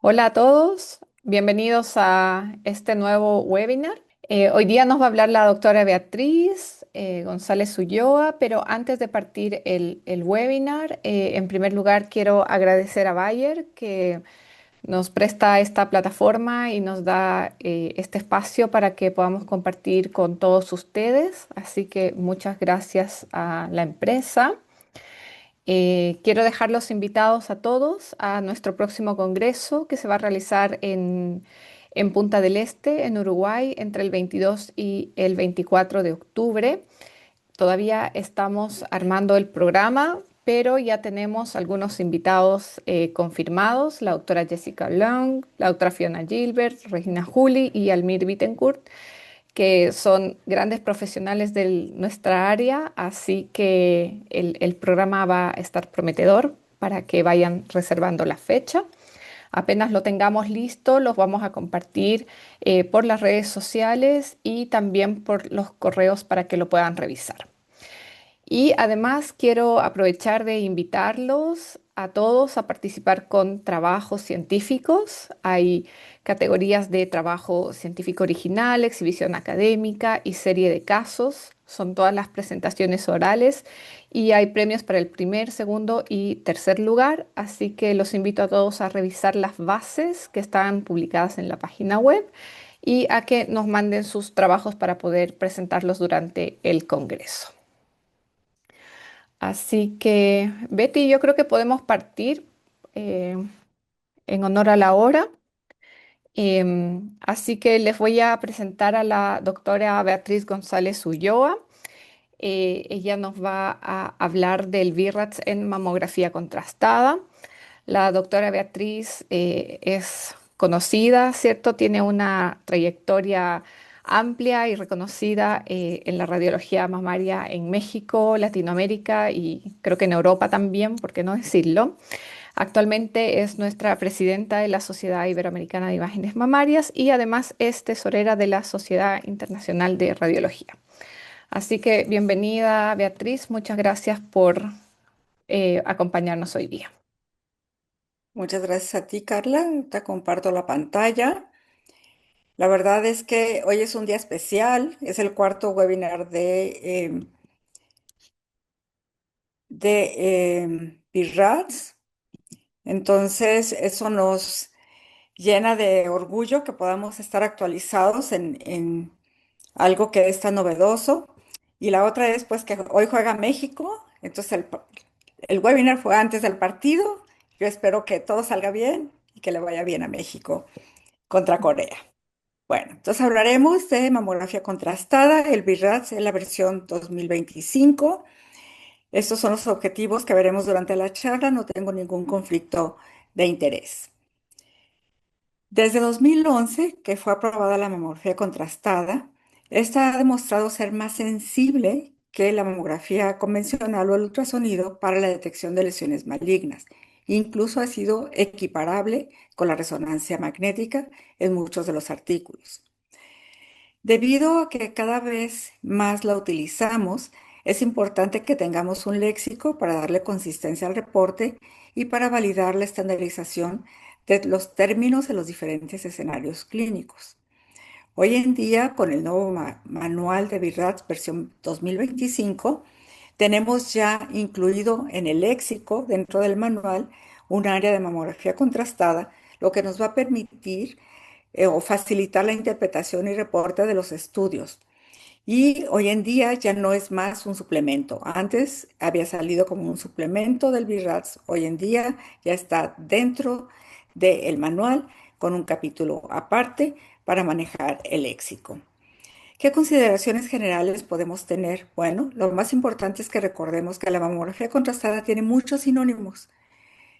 Hola a todos, bienvenidos a este nuevo webinar. Hoy día nos va a hablar la doctora Beatriz González Ulloa, pero antes de partir el webinar, en primer lugar quiero agradecer a Bayer que nos presta esta plataforma y nos da este espacio para que podamos compartir con todos ustedes. Así que muchas gracias a la empresa. Quiero dejarlos invitados a todos a nuestro próximo congreso que se va a realizar en Punta del Este, en Uruguay, entre el 22 y el 24 de octubre. Todavía estamos armando el programa, pero ya tenemos algunos invitados confirmados, la doctora Jessica Long, la doctora Fiona Gilbert, Regina Juli y Almir Bittencourt, que son grandes profesionales de nuestra área, así que el programa va a estar prometedor para que vayan reservando la fecha. Apenas lo tengamos listo, los vamos a compartir por las redes sociales y también por los correos para que lo puedan revisar. Y además quiero aprovechar de invitarlos a todos a participar con trabajos científicos. Hay categorías de trabajo científico original, exhibición académica y serie de casos. Son todas las presentaciones orales y hay premios para el primer, segundo y tercer lugar. Así que los invito a todos a revisar las bases que están publicadas en la página web y a que nos manden sus trabajos para poder presentarlos durante el congreso. Así que, Betty, yo creo que podemos partir eh, en honor a la hora. Así que les voy a presentar a la doctora Beatriz González Ulloa. Ella nos va a hablar del BIRATS en mamografía contrastada. La doctora Beatriz es conocida, ¿cierto? Tiene una trayectoria amplia y reconocida en la radiología mamaria en México, Latinoamérica y creo que en Europa también, ¿por qué no decirlo? Actualmente es nuestra presidenta de la Sociedad Iberoamericana de Imágenes Mamarias y además es tesorera de la Sociedad Internacional de Radiología. Así que bienvenida, Beatriz. Muchas gracias por acompañarnos hoy día. Muchas gracias a ti, Carla. Te comparto la pantalla. La verdad es que hoy es un día especial. Es el cuarto webinar de BIRADS. Entonces, eso nos llena de orgullo que podamos estar actualizados en algo que es tan novedoso. Y la otra es pues que hoy juega México. Entonces, el webinar fue antes del partido. Yo espero que todo salga bien y que le vaya bien a México contra Corea. Bueno, entonces hablaremos de mamografía contrastada, el BIRATS en la versión 2025. Estos son los objetivos que veremos durante la charla. No tengo ningún conflicto de interés. Desde 2011, que fue aprobada la mamografía contrastada, esta ha demostrado ser más sensible que la mamografía convencional o el ultrasonido para la detección de lesiones malignas. Incluso ha sido equiparable con la resonancia magnética en muchos de los artículos. Debido a que cada vez más la utilizamos, es importante que tengamos un léxico para darle consistencia al reporte y para validar la estandarización de los términos en los diferentes escenarios clínicos. Hoy en día, con el nuevo manual de BIRADS versión 2025, tenemos ya incluido en el léxico, dentro del manual, un área de mamografía contrastada, lo que nos va a permitir o facilitar la interpretación y reporte de los estudios. Y hoy en día ya no es más un suplemento. Antes había salido como un suplemento del BIRATS. Hoy en día ya está dentro del manual con un capítulo aparte para manejar el léxico. ¿Qué consideraciones generales podemos tener? Bueno, lo más importante es que recordemos que la mamografía contrastada tiene muchos sinónimos.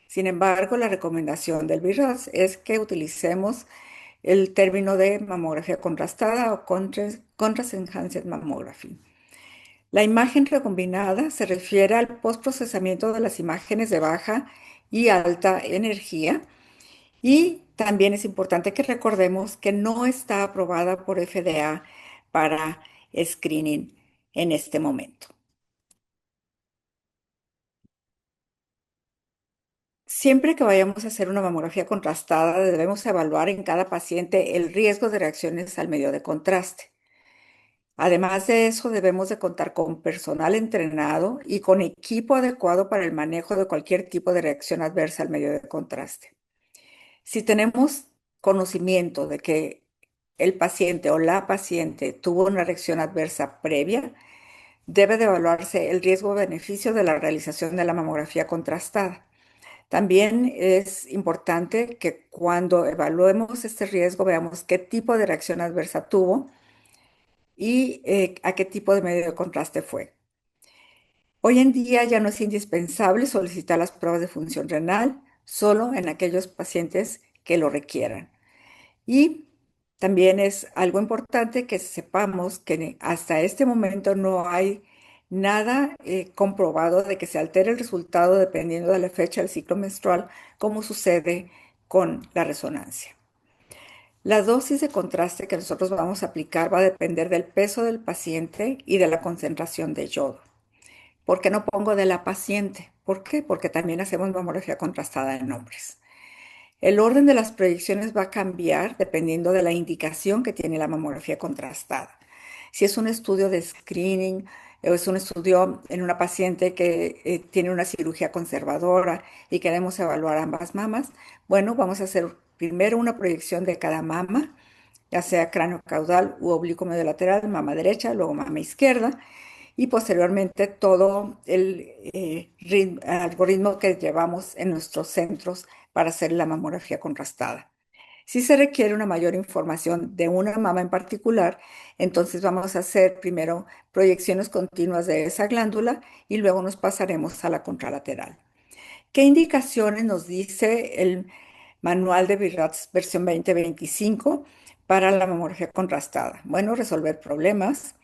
Sin embargo, la recomendación del BIRATS es que utilicemos el término de mamografía contrastada o Contrast Enhanced Mammography. La imagen recombinada se refiere al postprocesamiento de las imágenes de baja y alta energía y también es importante que recordemos que no está aprobada por FDA para screening en este momento. Siempre que vayamos a hacer una mamografía contrastada, debemos evaluar en cada paciente el riesgo de reacciones al medio de contraste. Además de eso, debemos de contar con personal entrenado y con equipo adecuado para el manejo de cualquier tipo de reacción adversa al medio de contraste. Si tenemos conocimiento de que el paciente o la paciente tuvo una reacción adversa previa, debe de evaluarse el riesgo-beneficio de la realización de la mamografía contrastada. También es importante que cuando evaluemos este riesgo veamos qué tipo de reacción adversa tuvo y a qué tipo de medio de contraste fue. Hoy en día ya no es indispensable solicitar las pruebas de función renal, solo en aquellos pacientes que lo requieran. Y también es algo importante que sepamos que hasta este momento no hay nada comprobado de que se altere el resultado dependiendo de la fecha del ciclo menstrual, como sucede con la resonancia. La dosis de contraste que nosotros vamos a aplicar va a depender del peso del paciente y de la concentración de yodo. ¿Por qué no pongo de la paciente? ¿Por qué? Porque también hacemos mamografía contrastada en hombres. El orden de las proyecciones va a cambiar dependiendo de la indicación que tiene la mamografía contrastada. Si es un estudio de screening o es un estudio en una paciente que tiene una cirugía conservadora y queremos evaluar ambas mamas, bueno, vamos a hacer primero una proyección de cada mama, ya sea cráneo caudal u oblicuo medio lateral, mama derecha, luego mama izquierda, y posteriormente todo el algoritmo que llevamos en nuestros centros para hacer la mamografía contrastada. Si se requiere una mayor información de una mama en particular, entonces vamos a hacer primero proyecciones continuas de esa glándula y luego nos pasaremos a la contralateral. ¿Qué indicaciones nos dice el manual de BIRATS versión 2025 para la mamografía contrastada? Bueno, resolver problemas,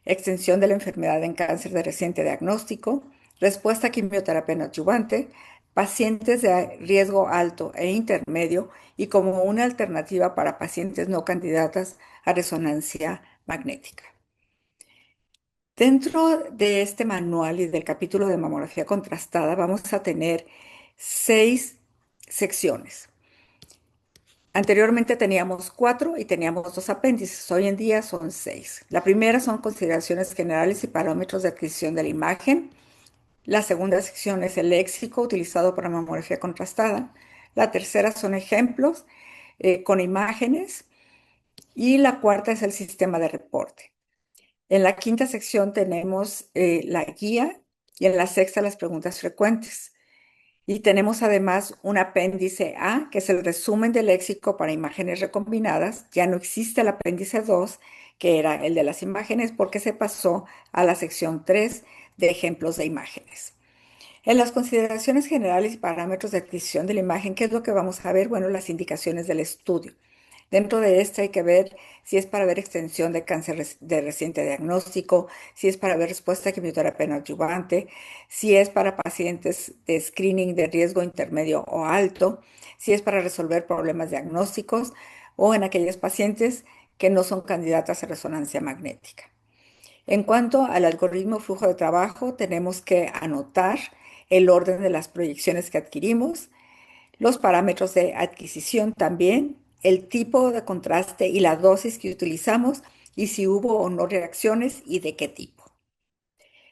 extensión de la enfermedad en cáncer de reciente diagnóstico, respuesta a quimioterapia no adyuvante, pacientes de riesgo alto e intermedio y como una alternativa para pacientes no candidatas a resonancia magnética. Dentro de este manual y del capítulo de mamografía contrastada vamos a tener 6 secciones. Anteriormente teníamos 4 y teníamos 2 apéndices, hoy en día son 6. La primera son consideraciones generales y parámetros de adquisición de la imagen. La segunda sección es el léxico utilizado para mamografía contrastada. La tercera son ejemplos con imágenes. Y la cuarta es el sistema de reporte. En la quinta sección tenemos la guía y en la sexta las preguntas frecuentes. Y tenemos además un apéndice A, que es el resumen del léxico para imágenes recombinadas. Ya no existe el apéndice 2, que era el de las imágenes, porque se pasó a la sección 3 de ejemplos de imágenes. En las consideraciones generales y parámetros de adquisición de la imagen, ¿qué es lo que vamos a ver? Bueno, las indicaciones del estudio. Dentro de esto hay que ver si es para ver extensión de cáncer de reciente diagnóstico, si es para ver respuesta a quimioterapia no adyuvante, si es para pacientes de screening de riesgo intermedio o alto, si es para resolver problemas diagnósticos o en aquellas pacientes que no son candidatas a resonancia magnética. En cuanto al algoritmo flujo de trabajo, tenemos que anotar el orden de las proyecciones que adquirimos, los parámetros de adquisición también, el tipo de contraste y la dosis que utilizamos y si hubo o no reacciones y de qué tipo.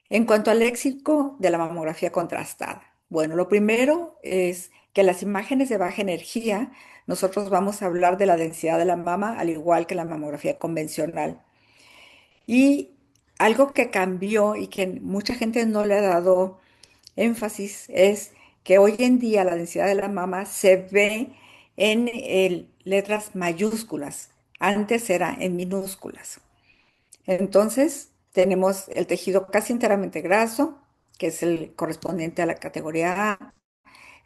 En cuanto al léxico de la mamografía contrastada, bueno, lo primero es que las imágenes de baja energía, nosotros vamos a hablar de la densidad de la mama al igual que la mamografía convencional. Y algo que cambió y que mucha gente no le ha dado énfasis es que hoy en día la densidad de la mama se ve en letras mayúsculas. Antes era en minúsculas. Entonces, tenemos el tejido casi enteramente graso, que es el correspondiente a la categoría A,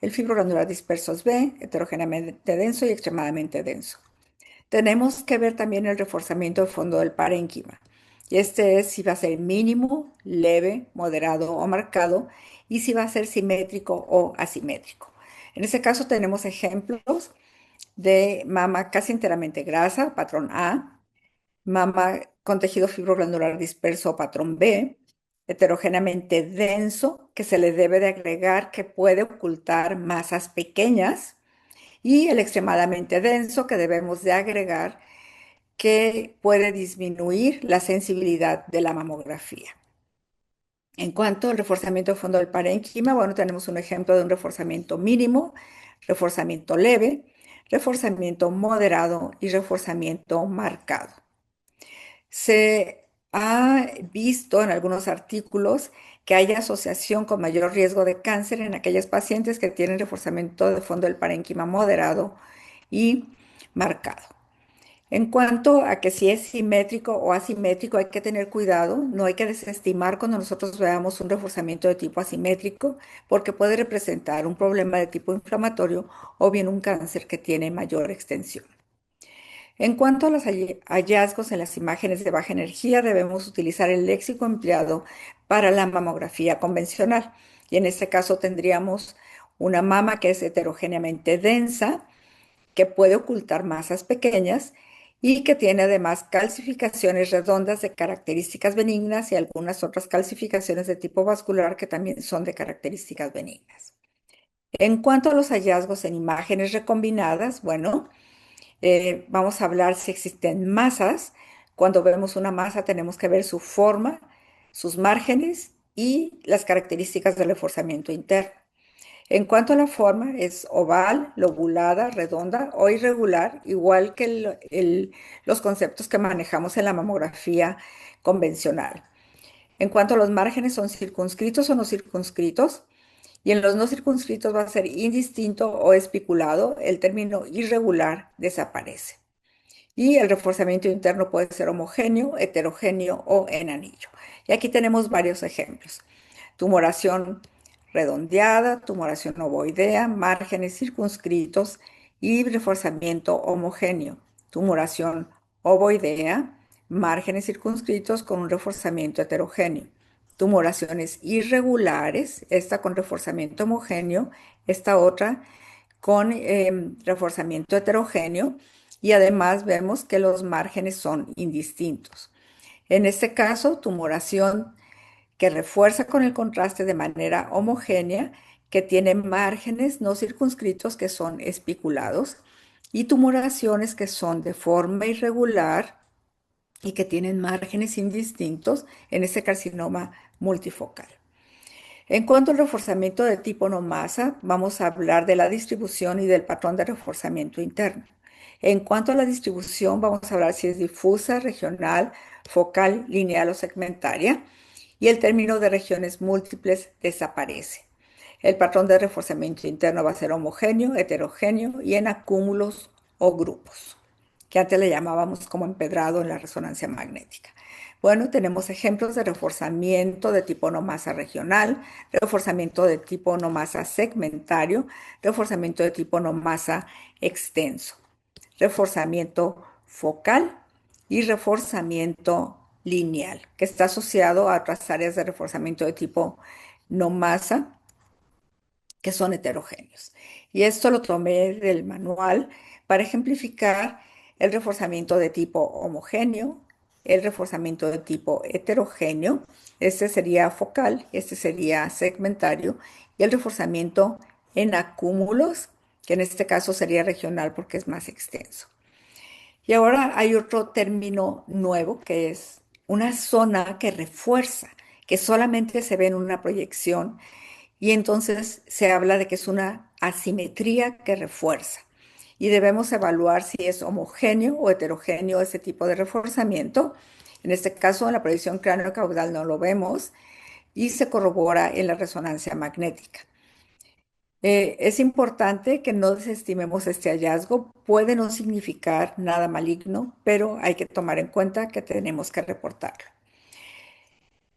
el fibrogranular dispersos B, heterogéneamente denso y extremadamente denso. Tenemos que ver también el reforzamiento del fondo del parénquima. Y este es si va a ser mínimo, leve, moderado o marcado y si va a ser simétrico o asimétrico. En este caso tenemos ejemplos de mama casi enteramente grasa, patrón A, mama con tejido fibroglandular disperso, patrón B, heterogéneamente denso, que se le debe de agregar que puede ocultar masas pequeñas y el extremadamente denso que debemos de agregar que puede disminuir la sensibilidad de la mamografía. En cuanto al reforzamiento de fondo del parénquima, bueno, tenemos un ejemplo de un reforzamiento mínimo, reforzamiento leve, reforzamiento moderado y reforzamiento marcado. Se ha visto en algunos artículos que hay asociación con mayor riesgo de cáncer en aquellas pacientes que tienen reforzamiento de fondo del parénquima moderado y marcado. En cuanto a que si es simétrico o asimétrico, hay que tener cuidado, no hay que desestimar cuando nosotros veamos un reforzamiento de tipo asimétrico, porque puede representar un problema de tipo inflamatorio o bien un cáncer que tiene mayor extensión. En cuanto a los hallazgos en las imágenes de baja energía, debemos utilizar el léxico empleado para la mamografía convencional. Y en este caso tendríamos una mama que es heterogéneamente densa, que puede ocultar masas pequeñas y que tiene además calcificaciones redondas de características benignas y algunas otras calcificaciones de tipo vascular que también son de características benignas. En cuanto a los hallazgos en imágenes recombinadas, bueno, vamos a hablar si existen masas. Cuando vemos una masa tenemos que ver su forma, sus márgenes y las características del reforzamiento interno. En cuanto a la forma, es oval, lobulada, redonda o irregular, igual que los conceptos que manejamos en la mamografía convencional. En cuanto a los márgenes, son circunscritos o no circunscritos, y en los no circunscritos va a ser indistinto o espiculado, el término irregular desaparece. Y el reforzamiento interno puede ser homogéneo, heterogéneo o en anillo. Y aquí tenemos varios ejemplos. Tumoración redondeada, tumoración ovoidea, márgenes circunscritos y reforzamiento homogéneo. Tumoración ovoidea, márgenes circunscritos con un reforzamiento heterogéneo. Tumoraciones irregulares, esta con reforzamiento homogéneo, esta otra con reforzamiento heterogéneo y además vemos que los márgenes son indistintos. En este caso, tumoración que refuerza con el contraste de manera homogénea, que tiene márgenes no circunscritos que son espiculados y tumoraciones que son de forma irregular y que tienen márgenes indistintos en este carcinoma multifocal. En cuanto al reforzamiento de tipo no masa, vamos a hablar de la distribución y del patrón de reforzamiento interno. En cuanto a la distribución, vamos a hablar si es difusa, regional, focal, lineal o segmentaria, y el término de regiones múltiples desaparece. El patrón de reforzamiento interno va a ser homogéneo, heterogéneo y en acúmulos o grupos, que antes le llamábamos como empedrado en la resonancia magnética. Bueno, tenemos ejemplos de reforzamiento de tipo no masa regional, reforzamiento de tipo no masa segmentario, reforzamiento de tipo no masa extenso, reforzamiento focal y reforzamiento lineal, que está asociado a otras áreas de reforzamiento de tipo no masa que son heterogéneos. Y esto lo tomé del manual para ejemplificar el reforzamiento de tipo homogéneo, el reforzamiento de tipo heterogéneo, este sería focal, este sería segmentario, y el reforzamiento en acúmulos, que en este caso sería regional porque es más extenso. Y ahora hay otro término nuevo que es una zona que refuerza, que solamente se ve en una proyección y entonces se habla de que es una asimetría que refuerza. Y debemos evaluar si es homogéneo o heterogéneo ese tipo de reforzamiento. En este caso, en la proyección cráneo-caudal no lo vemos y se corrobora en la resonancia magnética. Es importante que no desestimemos este hallazgo. Puede no significar nada maligno, pero hay que tomar en cuenta que tenemos que reportarlo.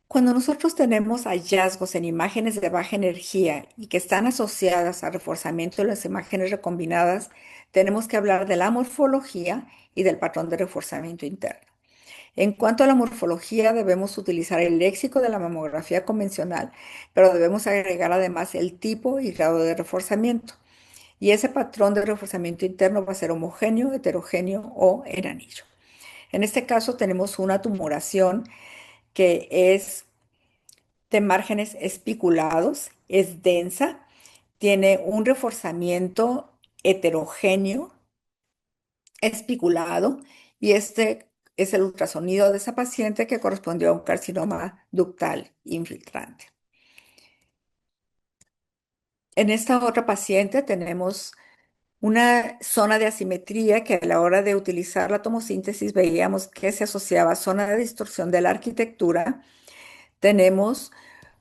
Cuando nosotros tenemos hallazgos en imágenes de baja energía y que están asociadas al reforzamiento de las imágenes recombinadas, tenemos que hablar de la morfología y del patrón de reforzamiento interno. En cuanto a la morfología, debemos utilizar el léxico de la mamografía convencional, pero debemos agregar además el tipo y grado de reforzamiento. Y ese patrón de reforzamiento interno va a ser homogéneo, heterogéneo o en anillo. En este caso tenemos una tumoración que es de márgenes espiculados, es densa, tiene un reforzamiento heterogéneo, espiculado, y este es el ultrasonido de esa paciente que correspondió a un carcinoma ductal infiltrante. En esta otra paciente tenemos una zona de asimetría que a la hora de utilizar la tomosíntesis veíamos que se asociaba a zona de distorsión de la arquitectura. Tenemos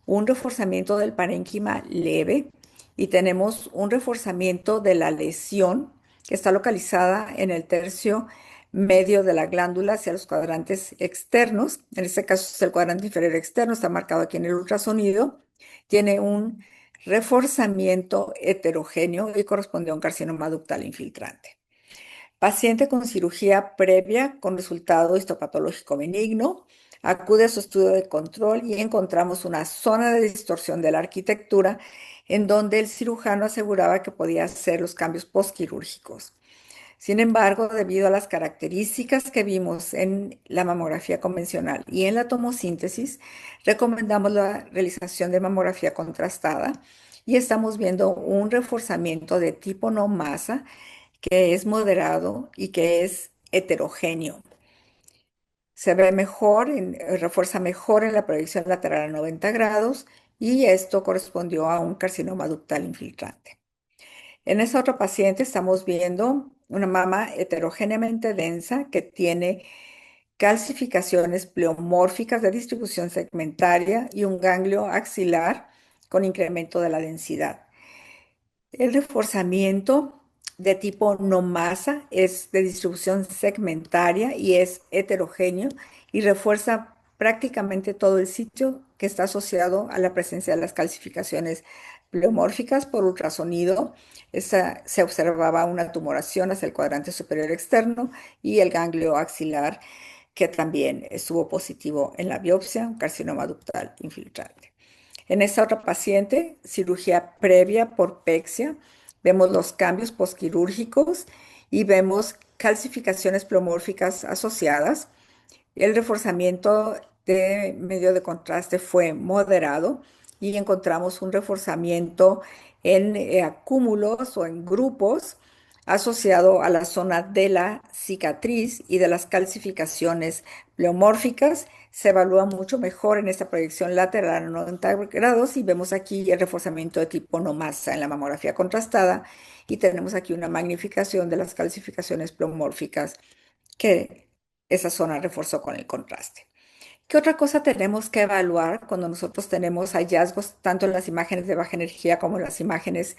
un reforzamiento del parénquima leve y tenemos un reforzamiento de la lesión que está localizada en el tercio medio de la glándula hacia los cuadrantes externos. En este caso es el cuadrante inferior externo, está marcado aquí en el ultrasonido. Tiene un reforzamiento heterogéneo y corresponde a un carcinoma ductal infiltrante. Paciente con cirugía previa con resultado histopatológico benigno, acude a su estudio de control y encontramos una zona de distorsión de la arquitectura en donde el cirujano aseguraba que podía hacer los cambios postquirúrgicos. Sin embargo, debido a las características que vimos en la mamografía convencional y en la tomosíntesis, recomendamos la realización de mamografía contrastada y estamos viendo un reforzamiento de tipo no masa que es moderado y que es heterogéneo. Se ve mejor, refuerza mejor en la proyección lateral a 90 grados y esto correspondió a un carcinoma ductal infiltrante. En esta otra paciente estamos viendo una mama heterogéneamente densa que tiene calcificaciones pleomórficas de distribución segmentaria y un ganglio axilar con incremento de la densidad. El reforzamiento de tipo no masa es de distribución segmentaria y es heterogéneo y refuerza prácticamente todo el sitio que está asociado a la presencia de las calcificaciones pleomórficas por ultrasonido. Se observaba una tumoración hacia el cuadrante superior externo y el ganglio axilar que también estuvo positivo en la biopsia, un carcinoma ductal infiltrante. En esta otra paciente, cirugía previa por pexia, vemos los cambios postquirúrgicos y vemos calcificaciones pleomórficas asociadas. El reforzamiento de medio de contraste fue moderado y encontramos un reforzamiento en acúmulos o en grupos asociado a la zona de la cicatriz y de las calcificaciones pleomórficas. Se evalúa mucho mejor en esta proyección lateral a 90 grados y vemos aquí el reforzamiento de tipo no masa en la mamografía contrastada y tenemos aquí una magnificación de las calcificaciones pleomórficas que esa zona reforzó con el contraste. ¿Qué otra cosa tenemos que evaluar cuando nosotros tenemos hallazgos tanto en las imágenes de baja energía como en las imágenes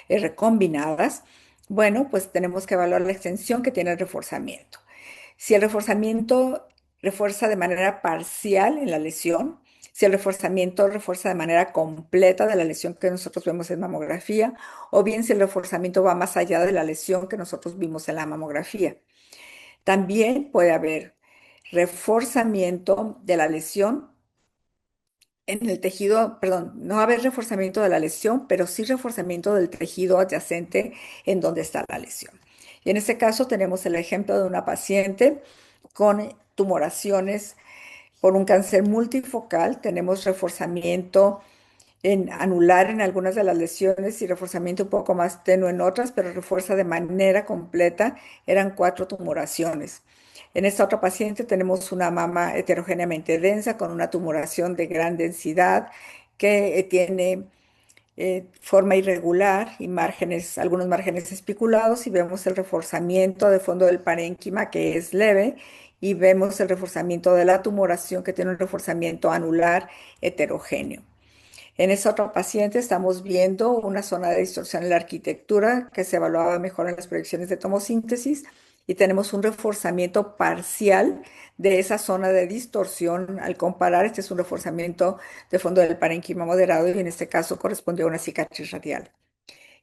recombinadas? Bueno, pues tenemos que evaluar la extensión que tiene el reforzamiento. Si el reforzamiento refuerza de manera parcial en la lesión, si el reforzamiento refuerza de manera completa de la lesión que nosotros vemos en mamografía, o bien si el reforzamiento va más allá de la lesión que nosotros vimos en la mamografía. También puede haber reforzamiento de la lesión en el tejido, perdón, no va a haber reforzamiento de la lesión, pero sí reforzamiento del tejido adyacente en donde está la lesión. Y en este caso tenemos el ejemplo de una paciente con tumoraciones por un cáncer multifocal. Tenemos reforzamiento en anular en algunas de las lesiones y reforzamiento un poco más tenue en otras, pero refuerza de manera completa. Eran 4 tumoraciones. En esta otra paciente tenemos una mama heterogéneamente densa con una tumoración de gran densidad que tiene forma irregular y márgenes, algunos márgenes espiculados y vemos el reforzamiento de fondo del parénquima que es leve y vemos el reforzamiento de la tumoración que tiene un reforzamiento anular heterogéneo. En esa otra paciente estamos viendo una zona de distorsión en la arquitectura que se evaluaba mejor en las proyecciones de tomosíntesis y tenemos un reforzamiento parcial de esa zona de distorsión. Al comparar, este es un reforzamiento de fondo del parénquima moderado y en este caso correspondió a una cicatriz radial.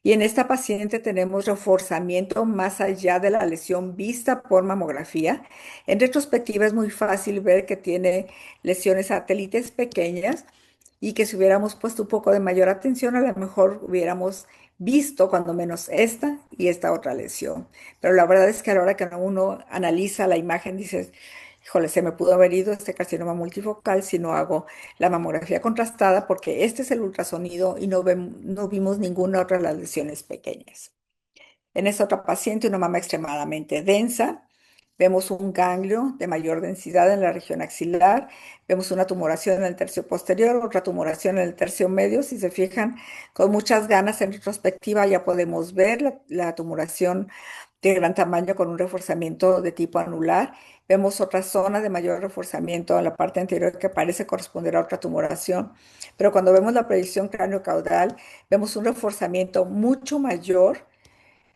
Y en esta paciente tenemos reforzamiento más allá de la lesión vista por mamografía. En retrospectiva es muy fácil ver que tiene lesiones satélites pequeñas y que si hubiéramos puesto un poco de mayor atención, a lo mejor hubiéramos visto cuando menos esta y esta otra lesión. Pero la verdad es que a la hora que uno analiza la imagen, dices, híjole, se me pudo haber ido este carcinoma multifocal si no hago la mamografía contrastada porque este es el ultrasonido y no vimos ninguna otra de las lesiones pequeñas. En esta otra paciente, una mama extremadamente densa, vemos un ganglio de mayor densidad en la región axilar, vemos una tumoración en el tercio posterior, otra tumoración en el tercio medio. Si se fijan con muchas ganas en retrospectiva, ya podemos ver la tumoración de gran tamaño con un reforzamiento de tipo anular. Vemos otra zona de mayor reforzamiento en la parte anterior que parece corresponder a otra tumoración, pero cuando vemos la proyección cráneo-caudal, vemos un reforzamiento mucho mayor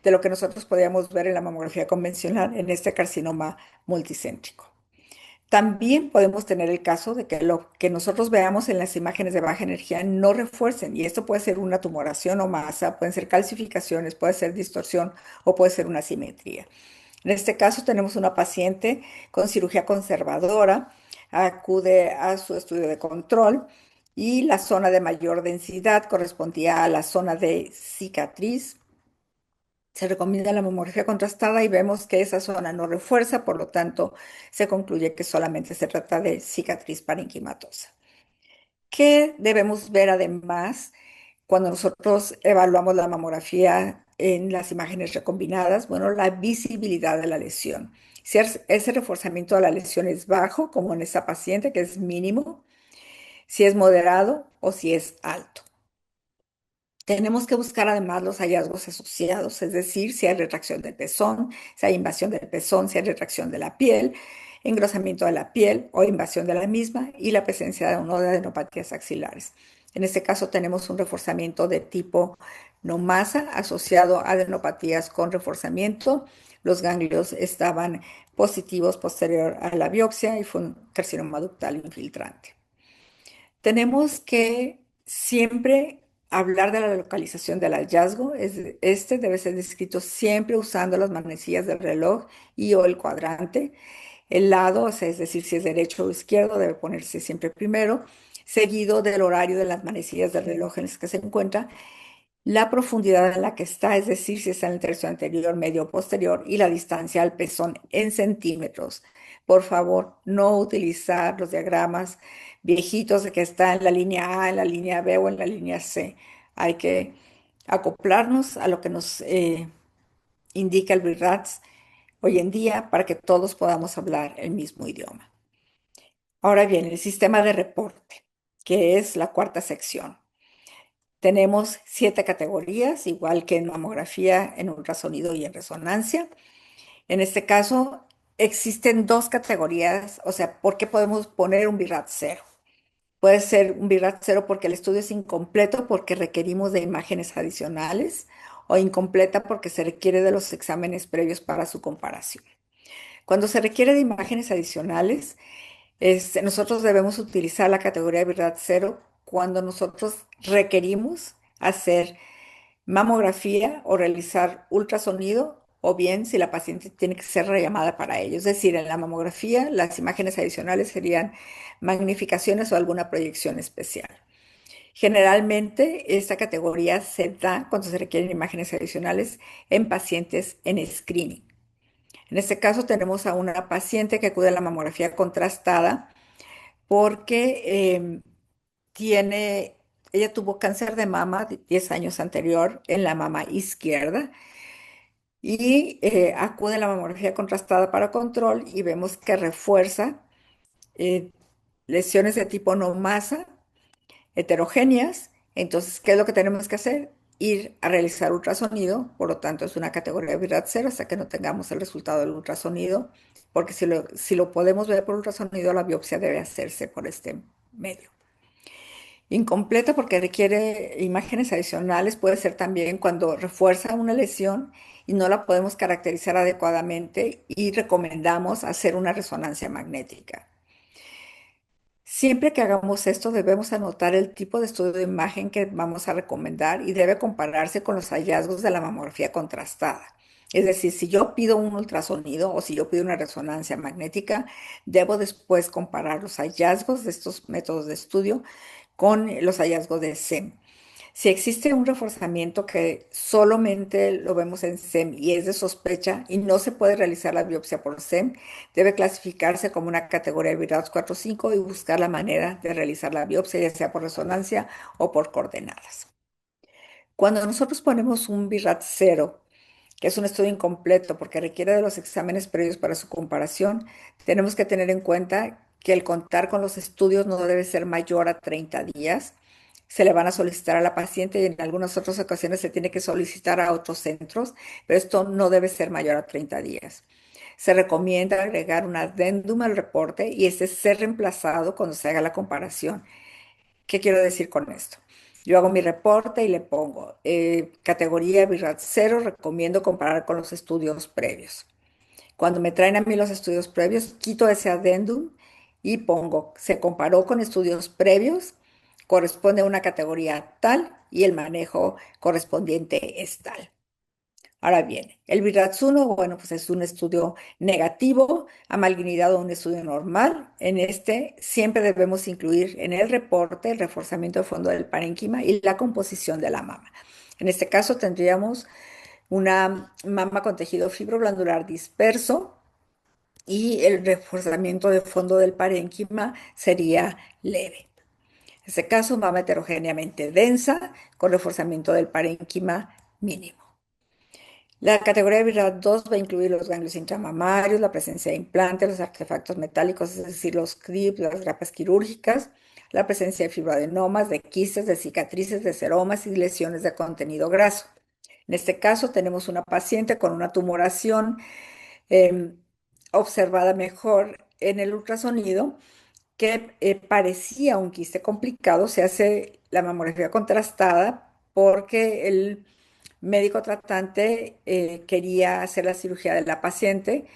de lo que nosotros podíamos ver en la mamografía convencional en este carcinoma multicéntrico. También podemos tener el caso de que lo que nosotros veamos en las imágenes de baja energía no refuercen, y esto puede ser una tumoración o masa, pueden ser calcificaciones, puede ser distorsión o puede ser una simetría. En este caso tenemos una paciente con cirugía conservadora, acude a su estudio de control y la zona de mayor densidad correspondía a la zona de cicatriz. Se recomienda la mamografía contrastada y vemos que esa zona no refuerza, por lo tanto, se concluye que solamente se trata de cicatriz parenquimatosa. ¿Qué debemos ver además cuando nosotros evaluamos la mamografía en las imágenes recombinadas? Bueno, la visibilidad de la lesión. Si ese reforzamiento de la lesión es bajo, como en esta paciente, que es mínimo, si es moderado o si es alto. Tenemos que buscar además los hallazgos asociados, es decir, si hay retracción del pezón, si hay invasión del pezón, si hay retracción de la piel, engrosamiento de la piel o invasión de la misma y la presencia de uno de adenopatías axilares. En este caso tenemos un reforzamiento de tipo no masa asociado a adenopatías con reforzamiento. Los ganglios estaban positivos posterior a la biopsia y fue un carcinoma ductal infiltrante. Tenemos que siempre hablar de la localización del hallazgo. Este debe ser descrito siempre usando las manecillas del reloj y o el cuadrante. El lado, o sea, es decir, si es derecho o izquierdo, debe ponerse siempre primero, seguido del horario de las manecillas del reloj en las que se encuentra, la profundidad en la que está, es decir, si está en el tercio anterior, medio o posterior, y la distancia al pezón en centímetros. Por favor, no utilizar los diagramas viejitos de que está en la línea A, en la línea B o en la línea C. Hay que acoplarnos a lo que nos indica el BIRATS hoy en día para que todos podamos hablar el mismo idioma. Ahora bien, el sistema de reporte, que es la cuarta sección. Tenemos 7 categorías, igual que en mamografía, en ultrasonido y en resonancia. En este caso, existen 2 categorías, o sea, ¿por qué podemos poner un BIRAT cero? Puede ser un BIRAT cero porque el estudio es incompleto, porque requerimos de imágenes adicionales, o incompleta porque se requiere de los exámenes previos para su comparación. Cuando se requiere de imágenes adicionales, nosotros debemos utilizar la categoría de BIRAT cero cuando nosotros requerimos hacer mamografía o realizar ultrasonido, o bien si la paciente tiene que ser rellamada para ello. Es decir, en la mamografía las imágenes adicionales serían magnificaciones o alguna proyección especial. Generalmente esta categoría se da cuando se requieren imágenes adicionales en pacientes en screening. En este caso tenemos a una paciente que acude a la mamografía contrastada porque tiene, ella tuvo cáncer de mama 10 años anterior en la mama izquierda y acude a la mamografía contrastada para control y vemos que refuerza eh, lesiones de tipo no masa heterogéneas. Entonces, ¿qué es lo que tenemos que hacer? Ir a realizar ultrasonido, por lo tanto es una categoría de virat cero hasta que no tengamos el resultado del ultrasonido, porque si lo podemos ver por ultrasonido, la biopsia debe hacerse por este medio. Incompleta porque requiere imágenes adicionales, puede ser también cuando refuerza una lesión y no la podemos caracterizar adecuadamente y recomendamos hacer una resonancia magnética. Siempre que hagamos esto debemos anotar el tipo de estudio de imagen que vamos a recomendar y debe compararse con los hallazgos de la mamografía contrastada. Es decir, si yo pido un ultrasonido o si yo pido una resonancia magnética, debo después comparar los hallazgos de estos métodos de estudio con los hallazgos de SEM. Si existe un reforzamiento que solamente lo vemos en SEM y es de sospecha y no se puede realizar la biopsia por SEM, debe clasificarse como una categoría de Virals 4 o 5 y buscar la manera de realizar la biopsia, ya sea por resonancia o por coordenadas. Cuando nosotros ponemos un BIRAT 0, que es un estudio incompleto porque requiere de los exámenes previos para su comparación, tenemos que tener en cuenta que el contar con los estudios no debe ser mayor a 30 días. Se le van a solicitar a la paciente y en algunas otras ocasiones se tiene que solicitar a otros centros, pero esto no debe ser mayor a 30 días. Se recomienda agregar un adendum al reporte y este ser reemplazado cuando se haga la comparación. ¿Qué quiero decir con esto? Yo hago mi reporte y le pongo categoría BIRAT 0, recomiendo comparar con los estudios previos. Cuando me traen a mí los estudios previos, quito ese adendum y pongo, se comparó con estudios previos, corresponde a una categoría tal y el manejo correspondiente es tal. Ahora bien, el Viratsuno, bueno, pues es un estudio negativo, amalginidado a un estudio normal. En este siempre debemos incluir en el reporte el reforzamiento de fondo del parénquima y la composición de la mama. En este caso tendríamos una mama con tejido fibroglandular disperso y el reforzamiento de fondo del parénquima sería leve. En este caso, mama heterogéneamente densa con reforzamiento del parénquima mínimo. La categoría de viral 2 va a incluir los ganglios intramamarios, la presencia de implantes, los artefactos metálicos, es decir, los clips, las grapas quirúrgicas, la presencia de fibroadenomas, de quistes, de cicatrices, de seromas y lesiones de contenido graso. En este caso tenemos una paciente con una tumoración eh, observada mejor en el ultrasonido que parecía un quiste complicado. Se hace la mamografía contrastada porque el médico tratante quería hacer la cirugía de la paciente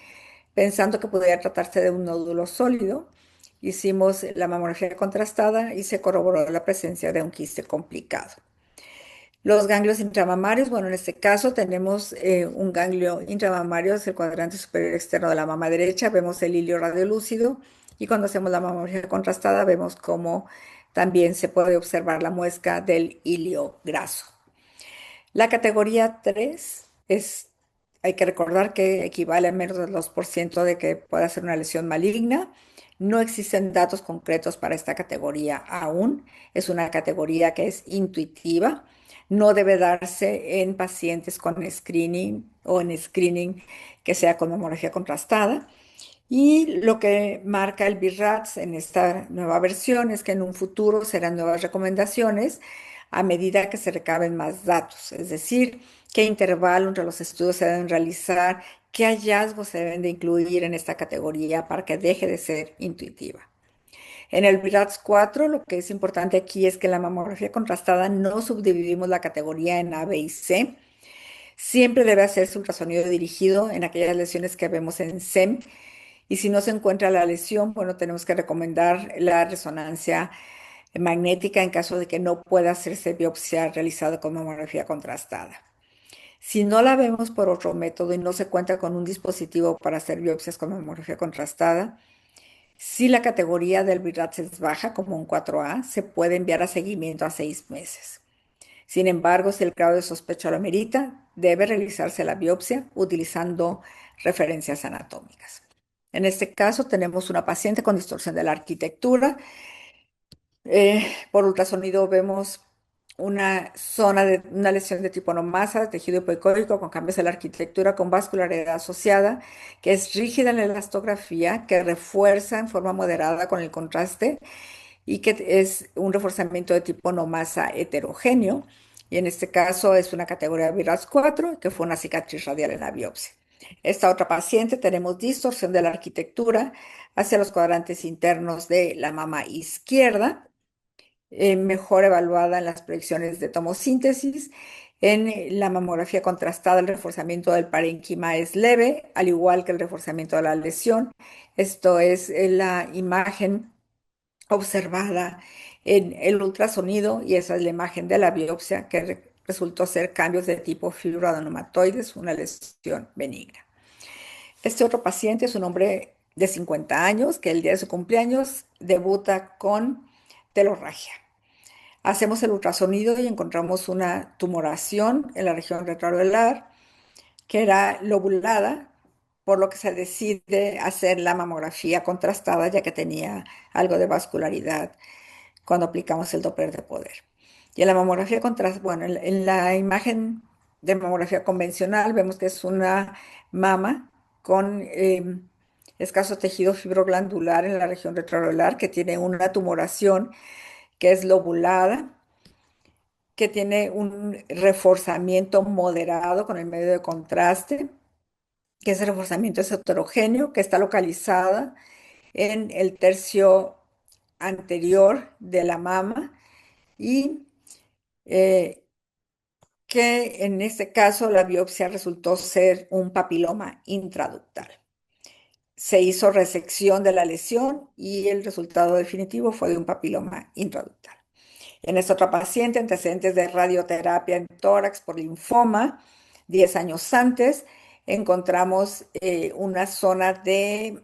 pensando que podía tratarse de un nódulo sólido. Hicimos la mamografía contrastada y se corroboró la presencia de un quiste complicado. Los ganglios intramamarios, bueno, en este caso tenemos un ganglio intramamario, es el cuadrante superior externo de la mama derecha, vemos el hilio radiolúcido y cuando hacemos la mamografía contrastada vemos cómo también se puede observar la muesca del hilio graso. La categoría 3 es, hay que recordar que equivale a menos del 2% de que pueda ser una lesión maligna. No existen datos concretos para esta categoría aún. Es una categoría que es intuitiva. No debe darse en pacientes con screening o en screening que sea con mamografía contrastada. Y lo que marca el BIRATS en esta nueva versión es que en un futuro serán nuevas recomendaciones a medida que se recaben más datos, es decir, qué intervalo entre los estudios se deben realizar, qué hallazgos se deben de incluir en esta categoría para que deje de ser intuitiva. En el BIRATS 4, lo que es importante aquí es que en la mamografía contrastada no subdividimos la categoría en A, B y C. Siempre debe hacerse ultrasonido dirigido en aquellas lesiones que vemos en SEM y si no se encuentra la lesión, bueno, tenemos que recomendar la resonancia magnética en caso de que no pueda hacerse biopsia realizada con mamografía contrastada. Si no la vemos por otro método y no se cuenta con un dispositivo para hacer biopsias con mamografía contrastada, si la categoría del BIRATS es baja, como un 4A, se puede enviar a seguimiento a 6 meses. Sin embargo, si el grado de sospecha lo amerita, debe realizarse la biopsia utilizando referencias anatómicas. En este caso, tenemos una paciente con distorsión de la arquitectura. Por ultrasonido vemos una zona de una lesión de tipo no masa, tejido hipoicóico con cambios en la arquitectura con vascularidad asociada, que es rígida en la elastografía, que refuerza en forma moderada con el contraste y que es un reforzamiento de tipo no masa heterogéneo. Y en este caso es una categoría VIRAS 4, que fue una cicatriz radial en la biopsia. Esta otra paciente tenemos distorsión de la arquitectura hacia los cuadrantes internos de la mama izquierda, mejor evaluada en las proyecciones de tomosíntesis. En la mamografía contrastada, el reforzamiento del parénquima es leve, al igual que el reforzamiento de la lesión. Esto es la imagen observada en el ultrasonido y esa es la imagen de la biopsia que resultó ser cambios de tipo fibroadenomatoides, una lesión benigna. Este otro paciente es un hombre de 50 años que el día de su cumpleaños debuta con telorragia. Hacemos el ultrasonido y encontramos una tumoración en la región retroareolar que era lobulada, por lo que se decide hacer la mamografía contrastada ya que tenía algo de vascularidad cuando aplicamos el Doppler de poder. Y en la mamografía contrastada, bueno, en la imagen de mamografía convencional vemos que es una mama con escaso tejido fibroglandular en la región retroareolar que tiene una tumoración que es lobulada, que tiene un reforzamiento moderado con el medio de contraste, que ese reforzamiento es heterogéneo, que está localizada en el tercio anterior de la mama y eh, que en este caso la biopsia resultó ser un papiloma intraductal. Se hizo resección de la lesión y el resultado definitivo fue de un papiloma intraductal. En esta otra paciente, antecedentes de radioterapia en tórax por linfoma, 10 años antes, encontramos una zona de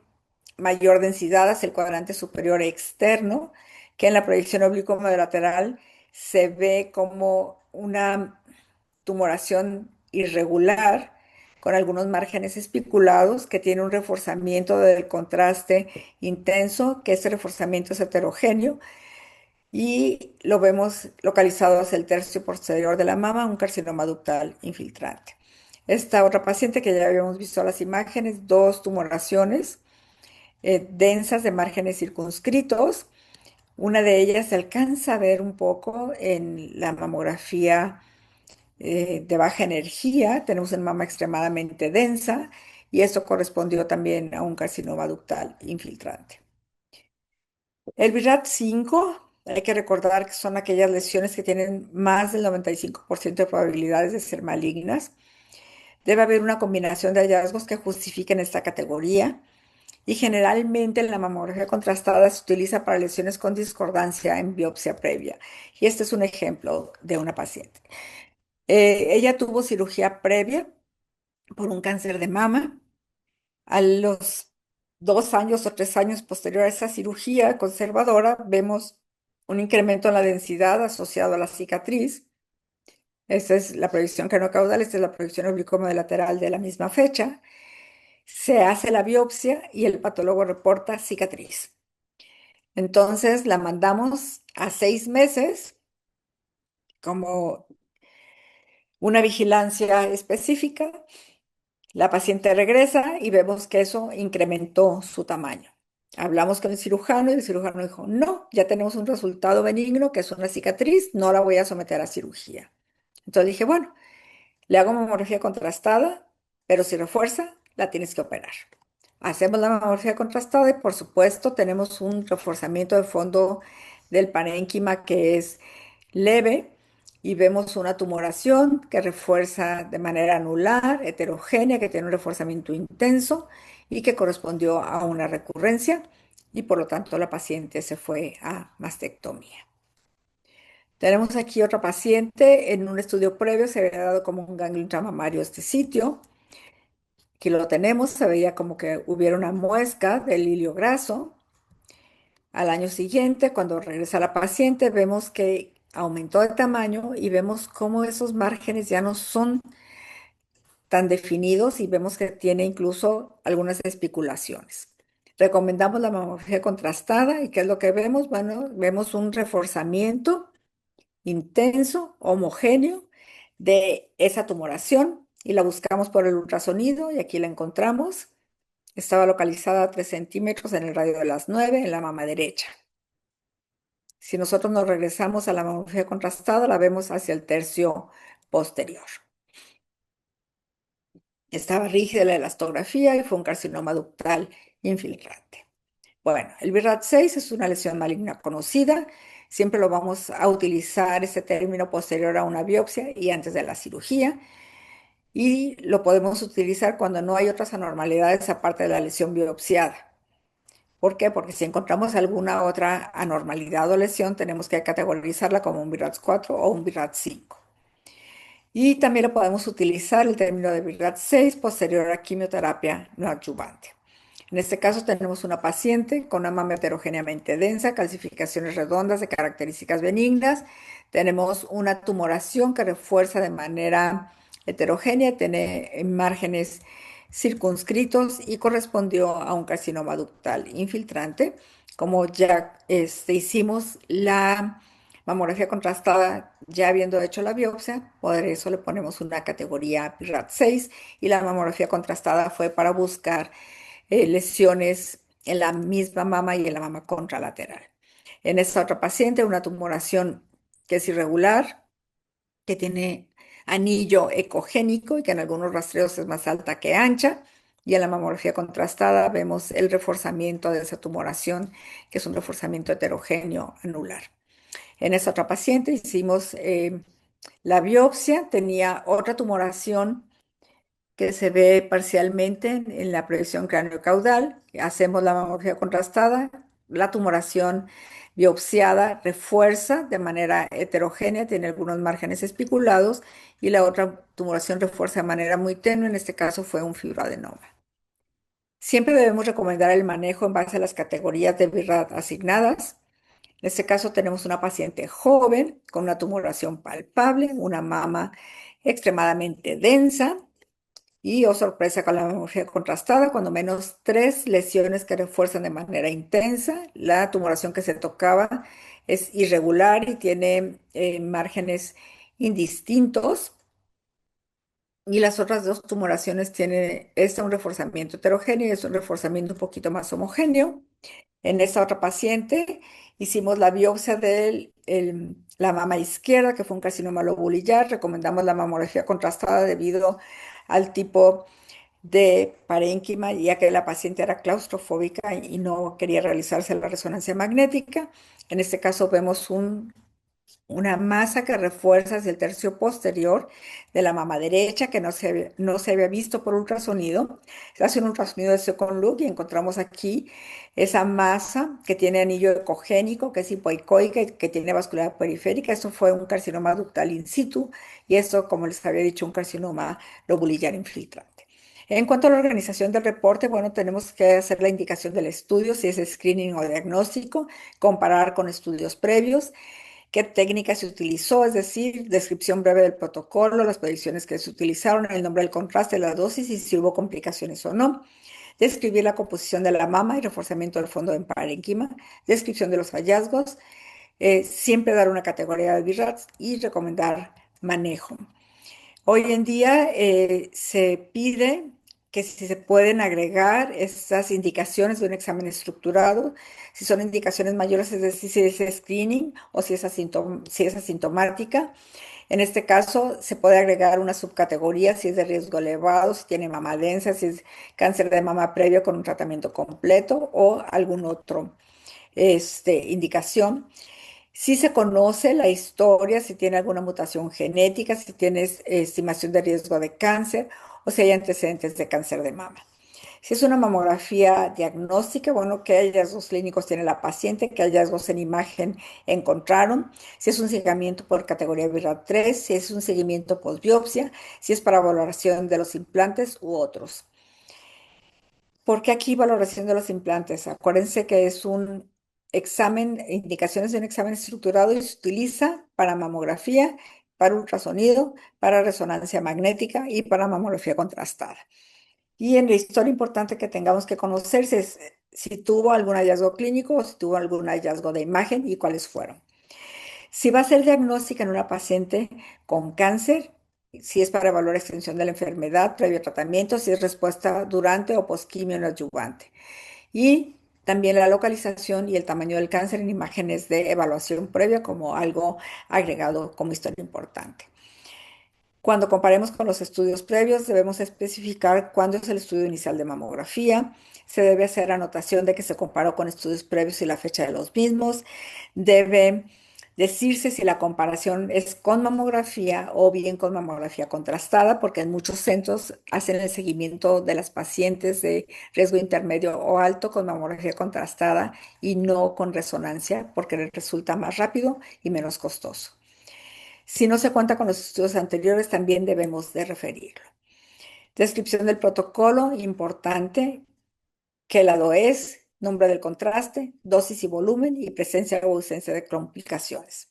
mayor densidad hacia el cuadrante superior externo, que en la proyección oblicuo lateral se ve como una tumoración irregular con algunos márgenes espiculados que tiene un reforzamiento del contraste intenso, que ese reforzamiento es heterogéneo y lo vemos localizado hacia el tercio posterior de la mama, un carcinoma ductal infiltrante. Esta otra paciente que ya habíamos visto las imágenes, dos tumoraciones densas de márgenes circunscritos. Una de ellas se alcanza a ver un poco en la mamografía de baja energía. Tenemos una mama extremadamente densa y esto correspondió también a un carcinoma ductal infiltrante. El BRAF5, hay que recordar que son aquellas lesiones que tienen más del 95% de probabilidades de ser malignas. Debe haber una combinación de hallazgos que justifiquen esta categoría y generalmente la mamografía contrastada se utiliza para lesiones con discordancia en biopsia previa. Y este es un ejemplo de una paciente. Ella tuvo cirugía previa por un cáncer de mama. A los 2 años o 3 años posterior a esa cirugía conservadora, vemos un incremento en la densidad asociado a la cicatriz. Esta es la proyección craneocaudal, esta es la proyección oblicuo-lateral de la misma fecha. Se hace la biopsia y el patólogo reporta cicatriz. Entonces la mandamos a 6 meses como una vigilancia específica. La paciente regresa y vemos que eso incrementó su tamaño. Hablamos con el cirujano y el cirujano dijo, no, ya tenemos un resultado benigno que es una cicatriz, no la voy a someter a cirugía. Entonces dije, bueno, le hago mamografía contrastada, pero si refuerza, la tienes que operar. Hacemos la mamografía contrastada y por supuesto tenemos un reforzamiento de fondo del parénquima que es leve y vemos una tumoración que refuerza de manera anular, heterogénea, que tiene un reforzamiento intenso y que correspondió a una recurrencia y por lo tanto la paciente se fue a mastectomía. Tenemos aquí otra paciente, en un estudio previo se había dado como un ganglio intramamario este sitio. Aquí lo tenemos, se veía como que hubiera una muesca del hilio graso. Al año siguiente, cuando regresa la paciente, vemos que aumentó de tamaño y vemos cómo esos márgenes ya no son tan definidos y vemos que tiene incluso algunas especulaciones. Recomendamos la mamografía contrastada y ¿qué es lo que vemos? Bueno, vemos un reforzamiento intenso, homogéneo de esa tumoración y la buscamos por el ultrasonido y aquí la encontramos. Estaba localizada a 3 centímetros en el radio de las 9 en la mama derecha. Si nosotros nos regresamos a la mamografía contrastada, la vemos hacia el tercio posterior. Estaba rígida la elastografía y fue un carcinoma ductal infiltrante. Bueno, el BRAF6 es una lesión maligna conocida. Siempre lo vamos a utilizar ese término posterior a una biopsia y antes de la cirugía. Y lo podemos utilizar cuando no hay otras anormalidades aparte de la lesión biopsiada. ¿Por qué? Porque si encontramos alguna otra anormalidad o lesión, tenemos que categorizarla como un BRAF4 o un BRAF5. Y también lo podemos utilizar el término de BRAF6 posterior a quimioterapia no adyuvante. En este caso tenemos una paciente con una mama heterogéneamente densa, calcificaciones redondas de características benignas. Tenemos una tumoración que refuerza de manera heterogénea, tiene márgenes circunscritos y correspondió a un carcinoma ductal infiltrante. Como ya hicimos la mamografía contrastada, ya habiendo hecho la biopsia, por eso le ponemos una categoría PIRAT 6 y la mamografía contrastada fue para buscar lesiones en la misma mama y en la mama contralateral. En esta otra paciente, una tumoración que es irregular, que tiene anillo ecogénico y que en algunos rastreos es más alta que ancha. Y en la mamografía contrastada vemos el reforzamiento de esa tumoración, que es un reforzamiento heterogéneo anular. En esta otra paciente hicimos la biopsia, tenía otra tumoración que se ve parcialmente en la proyección craneocaudal. Hacemos la mamografía contrastada, la tumoración biopsiada refuerza de manera heterogénea, tiene algunos márgenes espiculados y la otra tumoración refuerza de manera muy tenue, en este caso fue un fibroadenoma. Siempre debemos recomendar el manejo en base a las categorías de BIRAD asignadas. En este caso tenemos una paciente joven con una tumoración palpable, una mama extremadamente densa, y, oh sorpresa, con la mamografía contrastada, cuando menos tres lesiones que refuerzan de manera intensa. La tumoración que se tocaba es irregular y tiene márgenes indistintos. Y las otras dos tumoraciones tienen un reforzamiento heterogéneo y es un reforzamiento un poquito más homogéneo. En esta otra paciente hicimos la biopsia de la mama izquierda, que fue un carcinoma lobulillar. Recomendamos la mamografía contrastada debido al tipo de parénquima, ya que la paciente era claustrofóbica y no quería realizarse la resonancia magnética. En este caso vemos una masa que refuerza hacia el tercio posterior de la mama derecha, que no se había visto por ultrasonido. Se hace un ultrasonido de second look y encontramos aquí esa masa que tiene anillo ecogénico, que es hipoicoica y que tiene vascularidad periférica. Esto fue un carcinoma ductal in situ y esto, como les había dicho, un carcinoma lobulillar infiltrante. En cuanto a la organización del reporte, bueno, tenemos que hacer la indicación del estudio, si es screening o diagnóstico, comparar con estudios previos, qué técnica se utilizó, es decir, descripción breve del protocolo, las predicciones que se utilizaron, el nombre del contraste, la dosis y si hubo complicaciones o no. Describir la composición de la mama y reforzamiento del fondo en parénquima, descripción de los hallazgos, siempre dar una categoría de BIRATS y recomendar manejo. Hoy en día se pide que si se pueden agregar estas indicaciones de un examen estructurado, si son indicaciones mayores, es decir, si es screening o si es asintomática. En este caso, se puede agregar una subcategoría si es de riesgo elevado, si tiene mama densa, si es cáncer de mama previo con un tratamiento completo o algún otro indicación. Si se conoce la historia, si tiene alguna mutación genética, si tienes estimación de riesgo de cáncer o si hay antecedentes de cáncer de mama. Si es una mamografía diagnóstica, bueno, qué hallazgos clínicos tiene la paciente, qué hallazgos en imagen encontraron, si es un seguimiento por categoría BIRAT 3, si es un seguimiento post-biopsia, si es para valoración de los implantes u otros. ¿Por qué aquí valoración de los implantes? Acuérdense que es un examen, indicaciones de un examen estructurado y se utiliza para mamografía, para ultrasonido, para resonancia magnética y para mamografía contrastada. Y en la historia importante que tengamos que conocer es si tuvo algún hallazgo clínico o si tuvo algún hallazgo de imagen y cuáles fueron. Si va a ser diagnóstica en una paciente con cáncer, si es para evaluar extensión de la enfermedad previo a tratamiento, si es respuesta durante o posquimio no adyuvante. Y también la localización y el tamaño del cáncer en imágenes de evaluación previa como algo agregado como historia importante. Cuando comparemos con los estudios previos, debemos especificar cuándo es el estudio inicial de mamografía. Se debe hacer anotación de que se comparó con estudios previos y la fecha de los mismos. Debe decirse si la comparación es con mamografía o bien con mamografía contrastada, porque en muchos centros hacen el seguimiento de las pacientes de riesgo intermedio o alto con mamografía contrastada y no con resonancia, porque les resulta más rápido y menos costoso. Si no se cuenta con los estudios anteriores, también debemos de referirlo. Descripción del protocolo, importante, qué lado es, nombre del contraste, dosis y volumen y presencia o ausencia de complicaciones.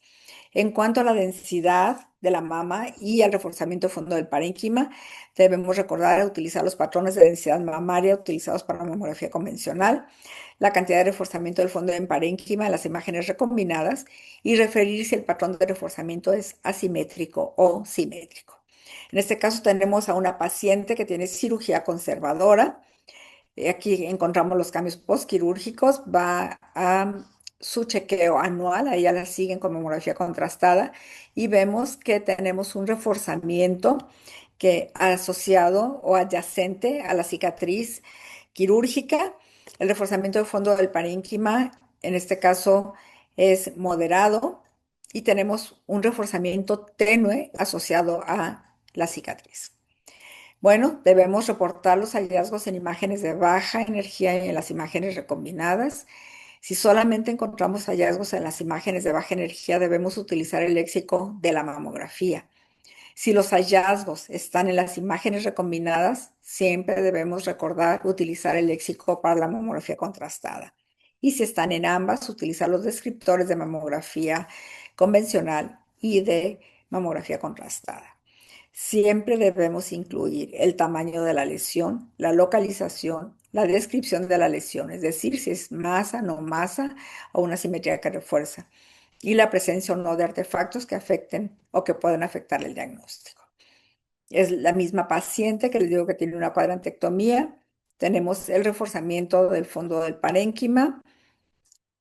En cuanto a la densidad de la mama y al reforzamiento de fondo del parénquima, debemos recordar utilizar los patrones de densidad mamaria utilizados para la mamografía convencional, la cantidad de reforzamiento del fondo del parénquima en las imágenes recombinadas y referir si el patrón de reforzamiento es asimétrico o simétrico. En este caso tenemos a una paciente que tiene cirugía conservadora. Aquí encontramos los cambios postquirúrgicos, va a su chequeo anual, ahí ya la siguen con mamografía contrastada y vemos que tenemos un reforzamiento que asociado o adyacente a la cicatriz quirúrgica. El reforzamiento de fondo del parénquima, en este caso, es moderado y tenemos un reforzamiento tenue asociado a la cicatriz. Bueno, debemos reportar los hallazgos en imágenes de baja energía y en las imágenes recombinadas. Si solamente encontramos hallazgos en las imágenes de baja energía, debemos utilizar el léxico de la mamografía. Si los hallazgos están en las imágenes recombinadas, siempre debemos recordar utilizar el léxico para la mamografía contrastada. Y si están en ambas, utilizar los descriptores de mamografía convencional y de mamografía contrastada. Siempre debemos incluir el tamaño de la lesión, la localización, la descripción de la lesión, es decir, si es masa, no masa o una simetría que refuerza, y la presencia o no de artefactos que afecten o que puedan afectar el diagnóstico. Es la misma paciente que les digo que tiene una cuadrantectomía. Tenemos el reforzamiento del fondo del parénquima,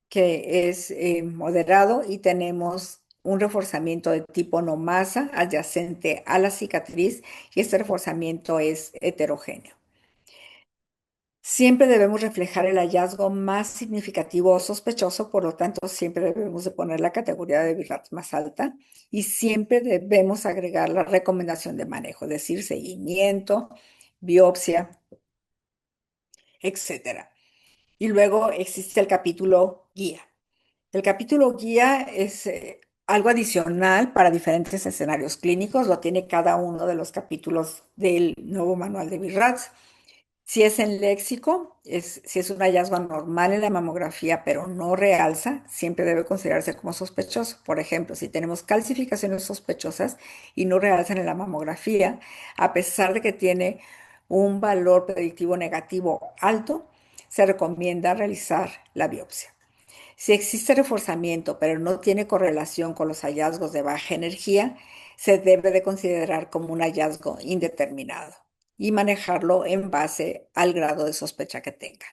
que es moderado, y tenemos un reforzamiento de tipo no masa adyacente a la cicatriz y este reforzamiento es heterogéneo. Siempre debemos reflejar el hallazgo más significativo o sospechoso, por lo tanto siempre debemos de poner la categoría de BIRATS más alta y siempre debemos agregar la recomendación de manejo, es decir, seguimiento, biopsia, etcétera. Y luego existe el capítulo guía. El capítulo guía es algo adicional para diferentes escenarios clínicos, lo tiene cada uno de los capítulos del nuevo manual de BIRATS. Si es en léxico, si es un hallazgo anormal en la mamografía, pero no realza, siempre debe considerarse como sospechoso. Por ejemplo, si tenemos calcificaciones sospechosas y no realzan en la mamografía, a pesar de que tiene un valor predictivo negativo alto, se recomienda realizar la biopsia. Si existe reforzamiento, pero no tiene correlación con los hallazgos de baja energía, se debe de considerar como un hallazgo indeterminado y manejarlo en base al grado de sospecha que tenga.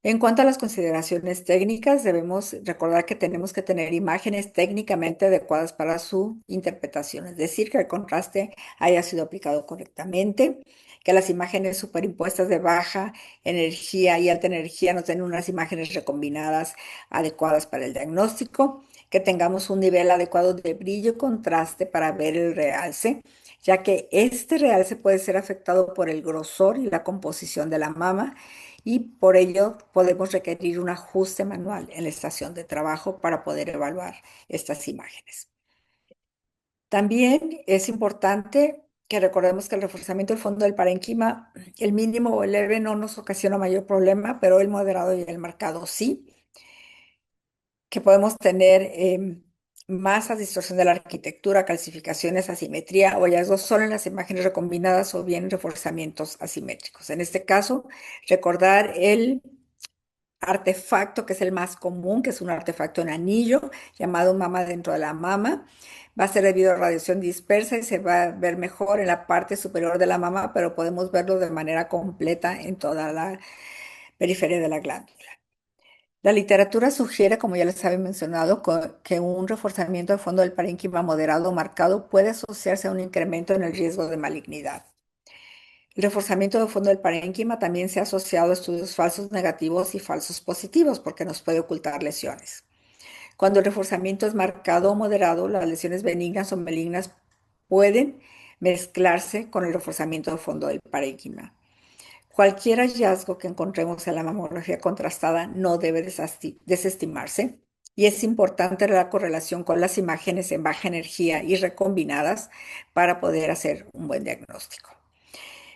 En cuanto a las consideraciones técnicas, debemos recordar que tenemos que tener imágenes técnicamente adecuadas para su interpretación, es decir, que el contraste haya sido aplicado correctamente, que las imágenes superimpuestas de baja energía y alta energía nos den unas imágenes recombinadas adecuadas para el diagnóstico, que tengamos un nivel adecuado de brillo y contraste para ver el realce, ya que este realce puede ser afectado por el grosor y la composición de la mama y por ello podemos requerir un ajuste manual en la estación de trabajo para poder evaluar estas imágenes. También es importante que recordemos que el reforzamiento del fondo del parénquima, el mínimo o el leve no nos ocasiona mayor problema, pero el moderado y el marcado sí, que podemos tener masas, distorsión de la arquitectura, calcificaciones, asimetría o hallazgos solo en las imágenes recombinadas o bien reforzamientos asimétricos. En este caso, recordar el artefacto que es el más común, que es un artefacto en anillo llamado mama dentro de la mama. Va a ser debido a radiación dispersa y se va a ver mejor en la parte superior de la mama, pero podemos verlo de manera completa en toda la periferia de la glándula. La literatura sugiere, como ya les había mencionado, que un reforzamiento de fondo del parénquima moderado o marcado puede asociarse a un incremento en el riesgo de malignidad. El reforzamiento de fondo del parénquima también se ha asociado a estudios falsos negativos y falsos positivos porque nos puede ocultar lesiones. Cuando el reforzamiento es marcado o moderado, las lesiones benignas o malignas pueden mezclarse con el reforzamiento de fondo del parénquima. Cualquier hallazgo que encontremos en la mamografía contrastada no debe desestimarse y es importante la correlación con las imágenes en baja energía y recombinadas para poder hacer un buen diagnóstico.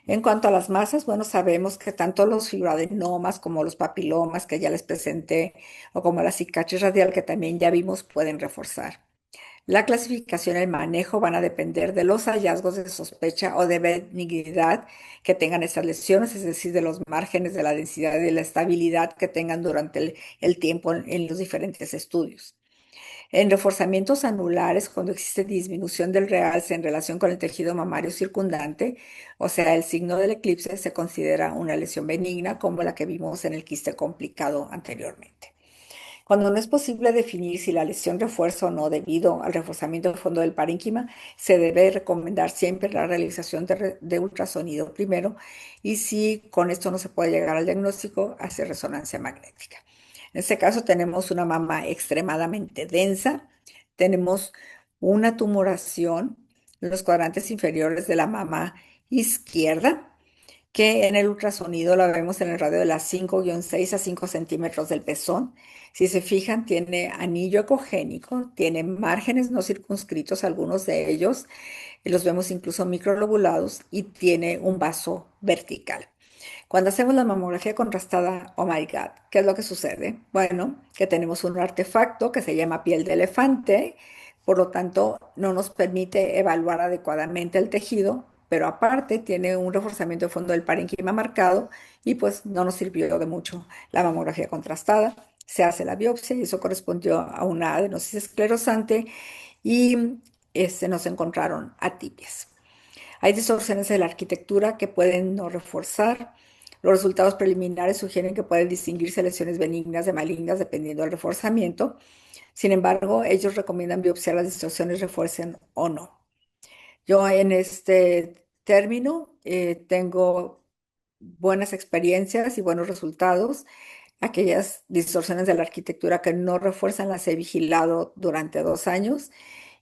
En cuanto a las masas, bueno, sabemos que tanto los fibroadenomas como los papilomas que ya les presenté, o como la cicatriz radial que también ya vimos, pueden reforzar. La clasificación y el manejo van a depender de los hallazgos de sospecha o de benignidad que tengan estas lesiones, es decir, de los márgenes de la densidad y de la estabilidad que tengan durante el tiempo en los diferentes estudios. En reforzamientos anulares, cuando existe disminución del realce en relación con el tejido mamario circundante, o sea, el signo del eclipse, se considera una lesión benigna como la que vimos en el quiste complicado anteriormente. Cuando no es posible definir si la lesión refuerza o no debido al reforzamiento del fondo del parénquima, se debe recomendar siempre la realización de ultrasonido primero y si con esto no se puede llegar al diagnóstico, hacer resonancia magnética. En este caso tenemos una mama extremadamente densa, tenemos una tumoración en los cuadrantes inferiores de la mama izquierda, que en el ultrasonido la vemos en el radio de las 5-6 a 5 centímetros del pezón. Si se fijan, tiene anillo ecogénico, tiene márgenes no circunscritos, algunos de ellos, y los vemos incluso microlobulados, y tiene un vaso vertical. Cuando hacemos la mamografía contrastada, oh my God, ¿qué es lo que sucede? Bueno, que tenemos un artefacto que se llama piel de elefante, por lo tanto, no nos permite evaluar adecuadamente el tejido, pero aparte tiene un reforzamiento de fondo del parénquima marcado y pues no nos sirvió de mucho la mamografía contrastada. Se hace la biopsia y eso correspondió a una adenosis esclerosante y nos encontraron atipias. Hay distorsiones de la arquitectura que pueden no reforzar. Los resultados preliminares sugieren que pueden distinguirse lesiones benignas de malignas dependiendo del reforzamiento. Sin embargo, ellos recomiendan biopsiar las distorsiones, refuercen o no. Yo en este término tengo buenas experiencias y buenos resultados. Aquellas distorsiones de la arquitectura que no refuerzan las he vigilado durante 2 años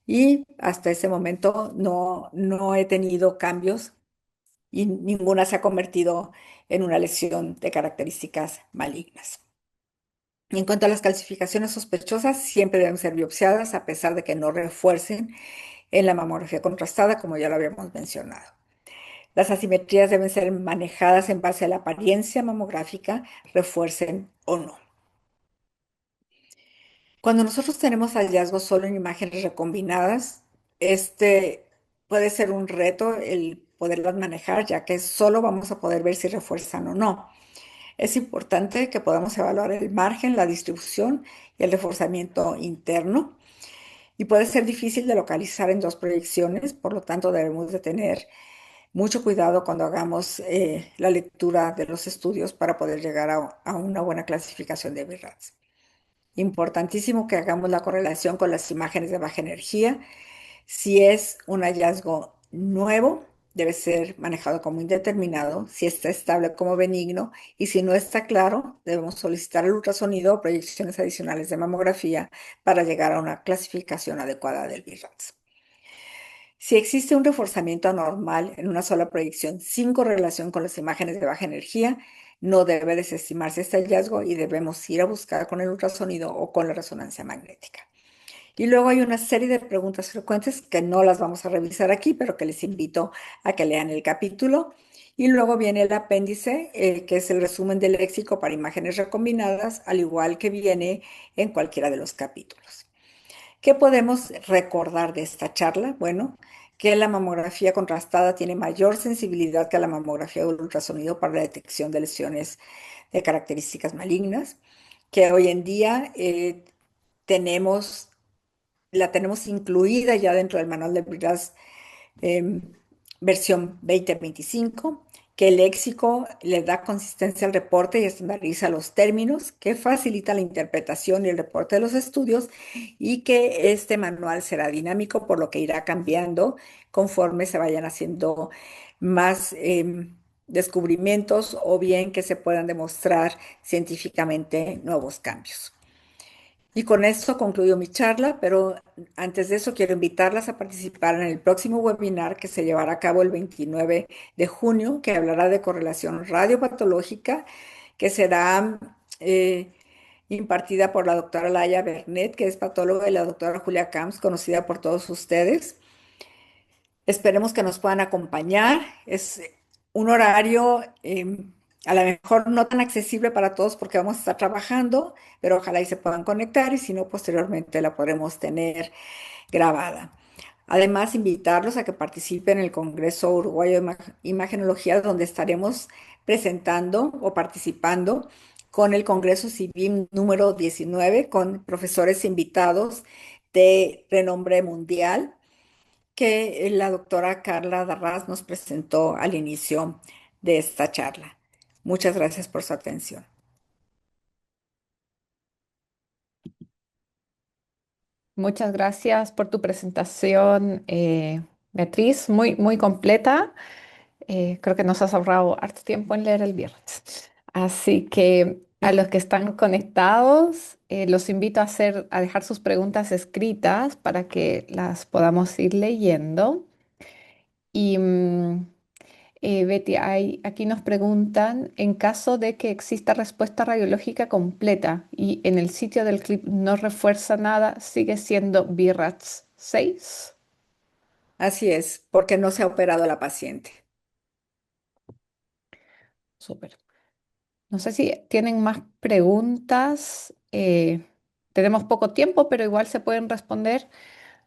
y hasta ese momento no he tenido cambios y ninguna se ha convertido en una lesión de características malignas. En cuanto a las calcificaciones sospechosas, siempre deben ser biopsiadas a pesar de que no refuercen en la mamografía contrastada, como ya lo habíamos mencionado. Las asimetrías deben ser manejadas en base a la apariencia mamográfica, refuercen o no. Cuando nosotros tenemos hallazgos solo en imágenes recombinadas, este puede ser un reto el poderlas manejar, ya que solo vamos a poder ver si refuerzan o no. Es importante que podamos evaluar el margen, la distribución y el reforzamiento interno. Y puede ser difícil de localizar en dos proyecciones, por lo tanto debemos de tener mucho cuidado cuando hagamos la lectura de los estudios para poder llegar a una buena clasificación de BIRATS. Importantísimo que hagamos la correlación con las imágenes de baja energía. Si es un hallazgo nuevo, debe ser manejado como indeterminado, si está estable como benigno y si no está claro, debemos solicitar el ultrasonido o proyecciones adicionales de mamografía para llegar a una clasificación adecuada del BIRATS. Si existe un reforzamiento anormal en una sola proyección sin correlación con las imágenes de baja energía, no debe desestimarse este hallazgo y debemos ir a buscar con el ultrasonido o con la resonancia magnética. Y luego hay una serie de preguntas frecuentes que no las vamos a revisar aquí, pero que les invito a que lean el capítulo. Y luego viene el apéndice, que es el resumen del léxico para imágenes recombinadas, al igual que viene en cualquiera de los capítulos. ¿Qué podemos recordar de esta charla? Bueno, que la mamografía contrastada tiene mayor sensibilidad que la mamografía de ultrasonido para la detección de lesiones de características malignas, que hoy en día tenemos la tenemos incluida ya dentro del manual de Bras eh, versión 2025, que el léxico le da consistencia al reporte y estandariza los términos, que facilita la interpretación y el reporte de los estudios, y que este manual será dinámico, por lo que irá cambiando conforme se vayan haciendo más descubrimientos o bien que se puedan demostrar científicamente nuevos cambios. Y con esto concluyo mi charla, pero antes de eso quiero invitarlas a participar en el próximo webinar que se llevará a cabo el 29 de junio, que hablará de correlación radiopatológica, que será impartida por la doctora Laia Bernet, que es patóloga, y la doctora Julia Camps, conocida por todos ustedes. Esperemos que nos puedan acompañar. un horario a lo mejor no tan accesible para todos porque vamos a estar trabajando, pero ojalá y se puedan conectar y si no, posteriormente la podremos tener grabada. Además, invitarlos a que participen en el Congreso Uruguayo de Imagenología, donde estaremos presentando o participando con el Congreso Civil número 19, con profesores invitados de renombre mundial que la doctora Carla Darraz nos presentó al inicio de esta charla. Muchas gracias por su atención. Muchas gracias por tu presentación, Beatriz, muy, muy completa. Creo que nos has ahorrado harto tiempo en leer el viernes. Así que a los que están conectados, los invito a dejar sus preguntas escritas para que las podamos ir leyendo. Y Betty, aquí nos preguntan, en caso de que exista respuesta radiológica completa y en el sitio del clip no refuerza nada, ¿sigue siendo BRATS 6? Así es, porque no se ha operado a la paciente. Súper. No sé si tienen más preguntas. Tenemos poco tiempo, pero igual se pueden responder.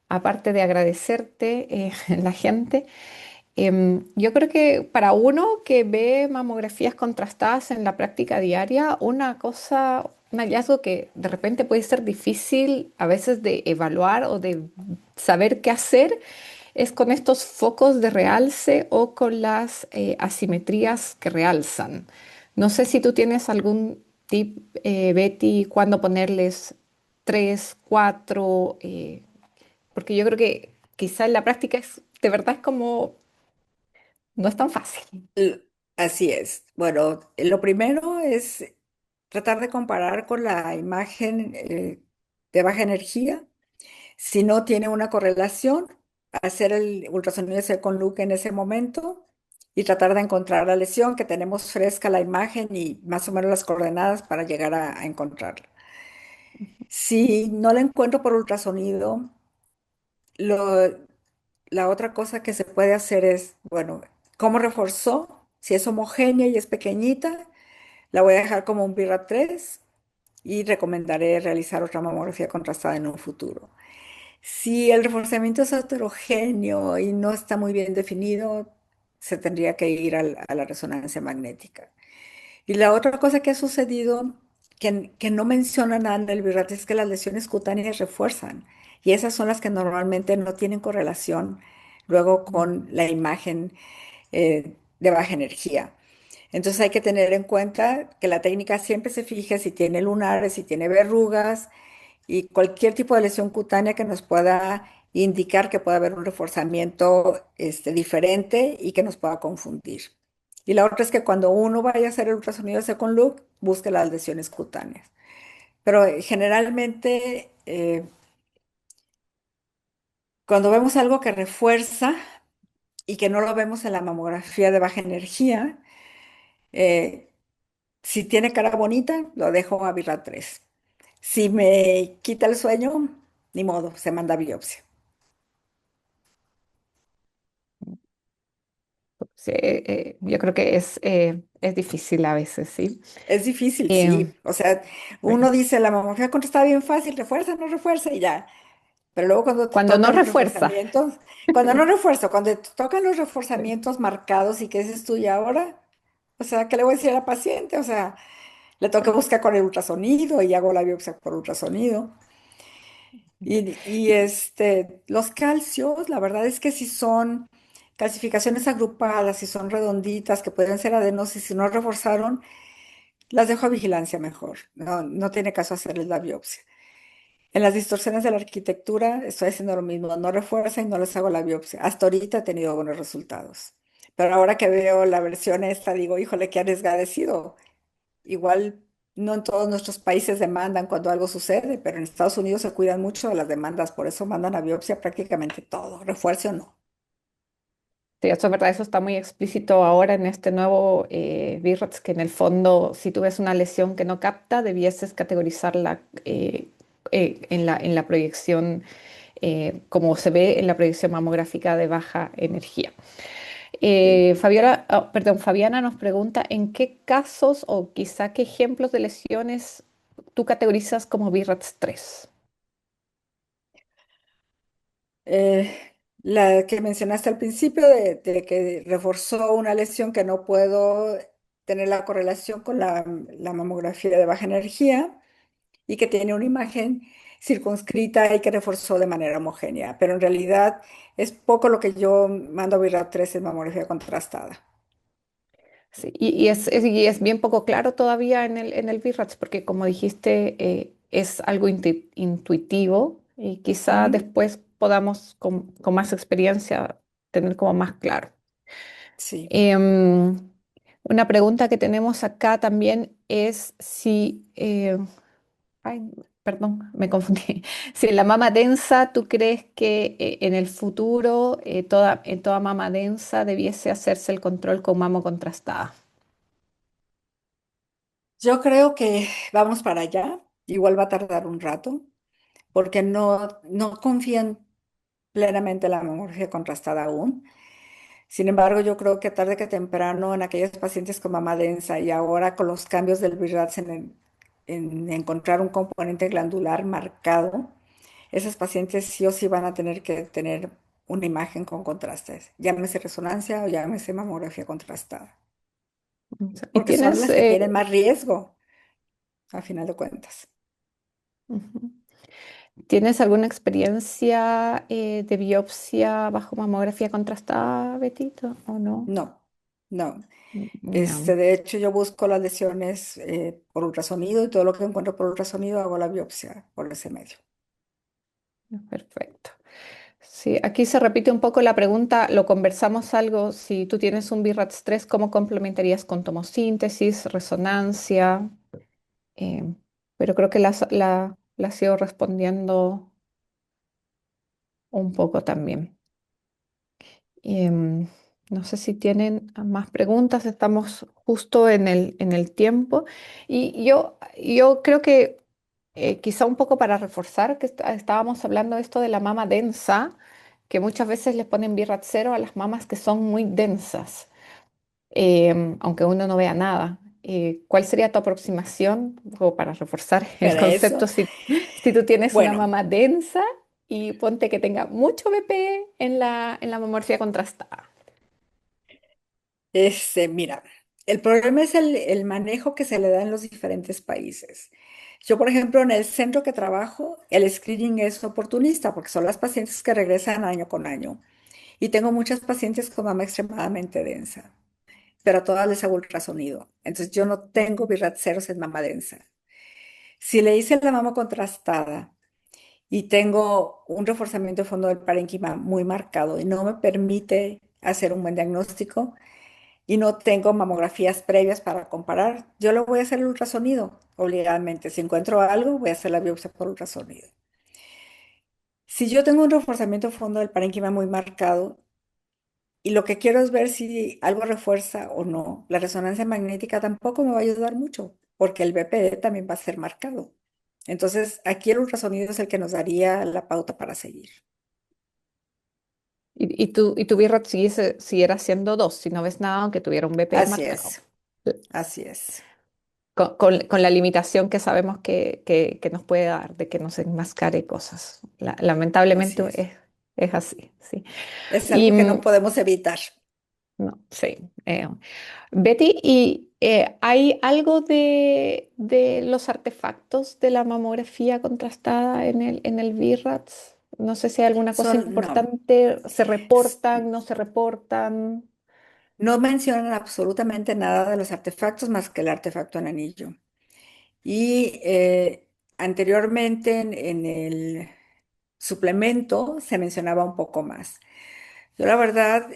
Aparte de agradecerte, la gente. Yo creo que para uno que ve mamografías contrastadas en la práctica diaria, una cosa, un hallazgo que de repente puede ser difícil a veces de evaluar o de saber qué hacer es con estos focos de realce o con las asimetrías que realzan. No sé si tú tienes algún tip, Betty, cuándo ponerles tres, cuatro, porque yo creo que quizá en la práctica de verdad es como, no es tan fácil. Así es. Bueno, lo primero es tratar de comparar con la imagen de baja energía. Si no tiene una correlación, hacer el ultrasonido de con Luke en ese momento y tratar de encontrar la lesión, que tenemos fresca la imagen y más o menos las coordenadas para llegar a encontrarla. Si no la encuentro por ultrasonido, lo, la otra cosa que se puede hacer es, bueno, ¿cómo reforzó? Si es homogénea y es pequeñita, la voy a dejar como un BIRA 3 y recomendaré realizar otra mamografía contrastada en un futuro. Si el reforzamiento es heterogéneo y no está muy bien definido, se tendría que ir a la resonancia magnética. Y la otra cosa que ha sucedido, que no menciona nada en el Virate, es que las lesiones cutáneas refuerzan. Y esas son las que normalmente no tienen correlación luego con la imagen de baja energía. Entonces hay que tener en cuenta que la técnica siempre se fije si tiene lunares, si tiene verrugas, y cualquier tipo de lesión cutánea que nos pueda indicar que puede haber un reforzamiento diferente y que nos pueda confundir. Y la otra es que cuando uno vaya a hacer el ultrasonido de Second Look, busque las lesiones cutáneas. Pero generalmente, cuando vemos algo que refuerza y que no lo vemos en la mamografía de baja energía, eh, si tiene cara bonita, lo dejo a Virra 3. Si me quita el sueño, ni modo, se manda a biopsia. Sí, yo creo que es difícil a veces, ¿sí? Es difícil, Eh, sí. O sea, bueno, uno dice, la mamografía contrastada bien fácil, refuerza, no refuerza y ya. Pero luego cuando te cuando no tocan los refuerza. reforzamientos, cuando no refuerzo, cuando te tocan los reforzamientos marcados y qué dices tú y ahora, o sea, ¿qué le voy a decir a la paciente? O sea, le toca buscar con el ultrasonido y hago la biopsia por ultrasonido. Los calcios, la verdad es que si son calcificaciones agrupadas, si son redonditas, que pueden ser adenosis, si no reforzaron, las dejo a vigilancia mejor. No, no tiene caso hacerles la biopsia. En las distorsiones de la arquitectura estoy haciendo lo mismo, no refuerza y no les hago la biopsia. Hasta ahorita he tenido buenos resultados. Pero ahora que veo la versión esta, digo, híjole, qué arriesgada he sido. Igual no en todos nuestros países demandan cuando algo sucede, pero en Estados Unidos se cuidan mucho de las demandas, por eso mandan a biopsia prácticamente todo, refuerce o no. Sí, eso es verdad, eso está muy explícito ahora en este nuevo VIRATS, que en el fondo, si tú ves una lesión que no capta, debieses categorizarla en la proyección, como se ve en la proyección mamográfica de baja energía. Sí. Fabiana nos pregunta, ¿en qué casos o quizá qué ejemplos de lesiones tú categorizas como BRATS 3? Eh, la que mencionaste al principio de que reforzó una lesión que no puedo tener la correlación con la mamografía de baja energía y que tiene una imagen circunscrita y que reforzó de manera homogénea, pero en realidad es poco lo que yo mando a Virat 3 en mamografía contrastada. Sí, y es bien poco claro todavía en el VRATS, porque como dijiste, es algo intuitivo y quizá Ujú. después podamos con más experiencia tener como más claro. Sí, Em, una pregunta que tenemos acá también es si, ay, perdón, me confundí. Si en la mama densa, ¿tú crees que en el futuro en toda mama densa debiese hacerse el control con mamo contrastada? yo creo que vamos para allá, igual va a tardar un rato, porque no confían plenamente en la mamografía contrastada aún. Sin embargo, yo creo que tarde que temprano en aquellos pacientes con mama densa y ahora con los cambios del BRAF en encontrar un componente glandular marcado, esas pacientes sí o sí van a tener que tener una imagen con contrastes, llámese resonancia o llámese mamografía contrastada, ¿Y porque son tienes, las que tienen más riesgo, a final de cuentas. ujú, tienes alguna experiencia de biopsia bajo mamografía contrastada, Betito, o no? No, no. No, De hecho, yo busco las lesiones por ultrasonido y todo lo que encuentro por ultrasonido hago la biopsia por ese medio. perfecto. Sí, aquí se repite un poco la pregunta, lo conversamos algo, si tú tienes un BRATS 3, ¿cómo complementarías con tomosíntesis, resonancia? Eh, pero creo que la sigo respondiendo un poco también. Em, no sé si tienen más preguntas, estamos justo en el tiempo. Y yo creo que quizá un poco para reforzar que estábamos hablando de esto de la mama densa, que muchas veces les ponen BRAT cero a las mamas que son muy densas, aunque uno no vea nada. ¿Cuál sería tu aproximación o para reforzar el Para concepto eso, si tú tienes una bueno, mama densa y ponte que tenga mucho BP en en la mamografía contrastada? mira, el problema es el manejo que se le da en los diferentes países. Yo, por ejemplo, en el centro que trabajo, el screening es oportunista porque son las pacientes que regresan año con año. Y tengo muchas pacientes con mama extremadamente densa, pero a todas les hago ultrasonido. Entonces yo no tengo birraceros en mama densa. Si le hice la mama contrastada y tengo un reforzamiento de fondo del parénquima muy marcado y no me permite hacer un buen diagnóstico y no tengo mamografías previas para comparar, yo lo voy a hacer el ultrasonido obligadamente. Si encuentro algo, voy a hacer la biopsia por ultrasonido. Si yo tengo un reforzamiento de fondo del parénquima muy marcado y lo que quiero es ver si algo refuerza o no, la resonancia magnética tampoco me va a ayudar mucho, porque el BPD también va a ser marcado. Entonces, aquí el ultrasonido es el que nos daría la pauta para seguir. Y tu BRAF siguiera siendo 2 si no ves nada aunque tuviera un BP Así marcado. es, así es, Con la limitación que sabemos que nos puede dar de que nos enmascare cosas. así Lamentablemente es. es así, sí. Es Y algo que no podemos evitar. no, sí. Betty, ¿y hay algo de los artefactos de la mamografía contrastada en el VIRATS? No sé si hay alguna cosa No, importante, ¿se s- reportan, no se reportan? no mencionan absolutamente nada de los artefactos más que el artefacto en anillo. Y anteriormente en el suplemento se mencionaba un poco más. Yo la verdad,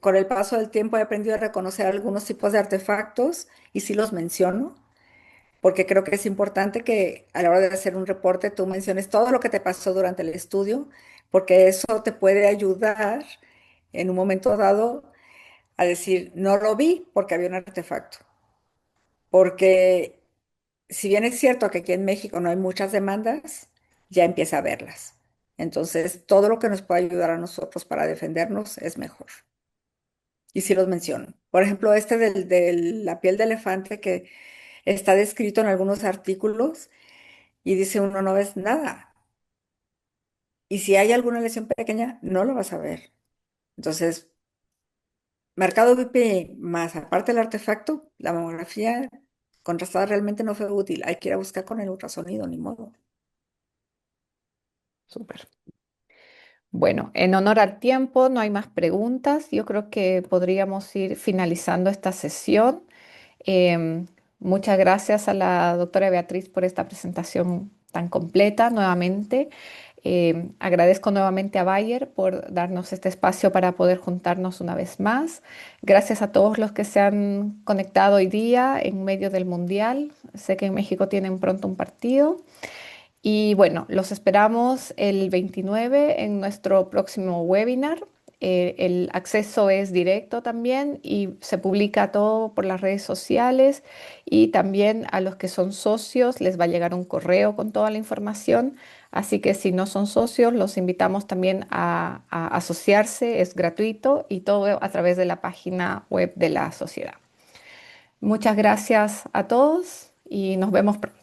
con el paso del tiempo he aprendido a reconocer algunos tipos de artefactos y sí los menciono, porque creo que es importante que a la hora de hacer un reporte tú menciones todo lo que te pasó durante el estudio, porque eso te puede ayudar en un momento dado a decir, no lo vi porque había un artefacto. Porque si bien es cierto que aquí en México no hay muchas demandas, ya empieza a verlas. Entonces, todo lo que nos pueda ayudar a nosotros para defendernos es mejor. y sí los menciono. Por ejemplo, este de la piel de elefante que está descrito en algunos artículos y dice uno no ves nada. Y si hay alguna lesión pequeña, no lo vas a ver. Entonces, marcado BP más aparte del artefacto, la mamografía contrastada realmente no fue útil. Hay que ir a buscar con el ultrasonido, ni modo. Súper. Bueno, en honor al tiempo, no hay más preguntas. Yo creo que podríamos ir finalizando esta sesión. Em, Muchas gracias a la doctora Beatriz por esta presentación tan completa nuevamente. Agradezco nuevamente a Bayer por darnos este espacio para poder juntarnos una vez más. Gracias a todos los que se han conectado hoy día en medio del Mundial. Sé que en México tienen pronto un partido. Y bueno, los esperamos el 29 en nuestro próximo webinar. El acceso es directo también y se publica todo por las redes sociales y también a los que son socios les va a llegar un correo con toda la información. Así que si no son socios, los invitamos también a asociarse, es gratuito y todo a través de la página web de la sociedad. Muchas gracias a todos y nos vemos pronto.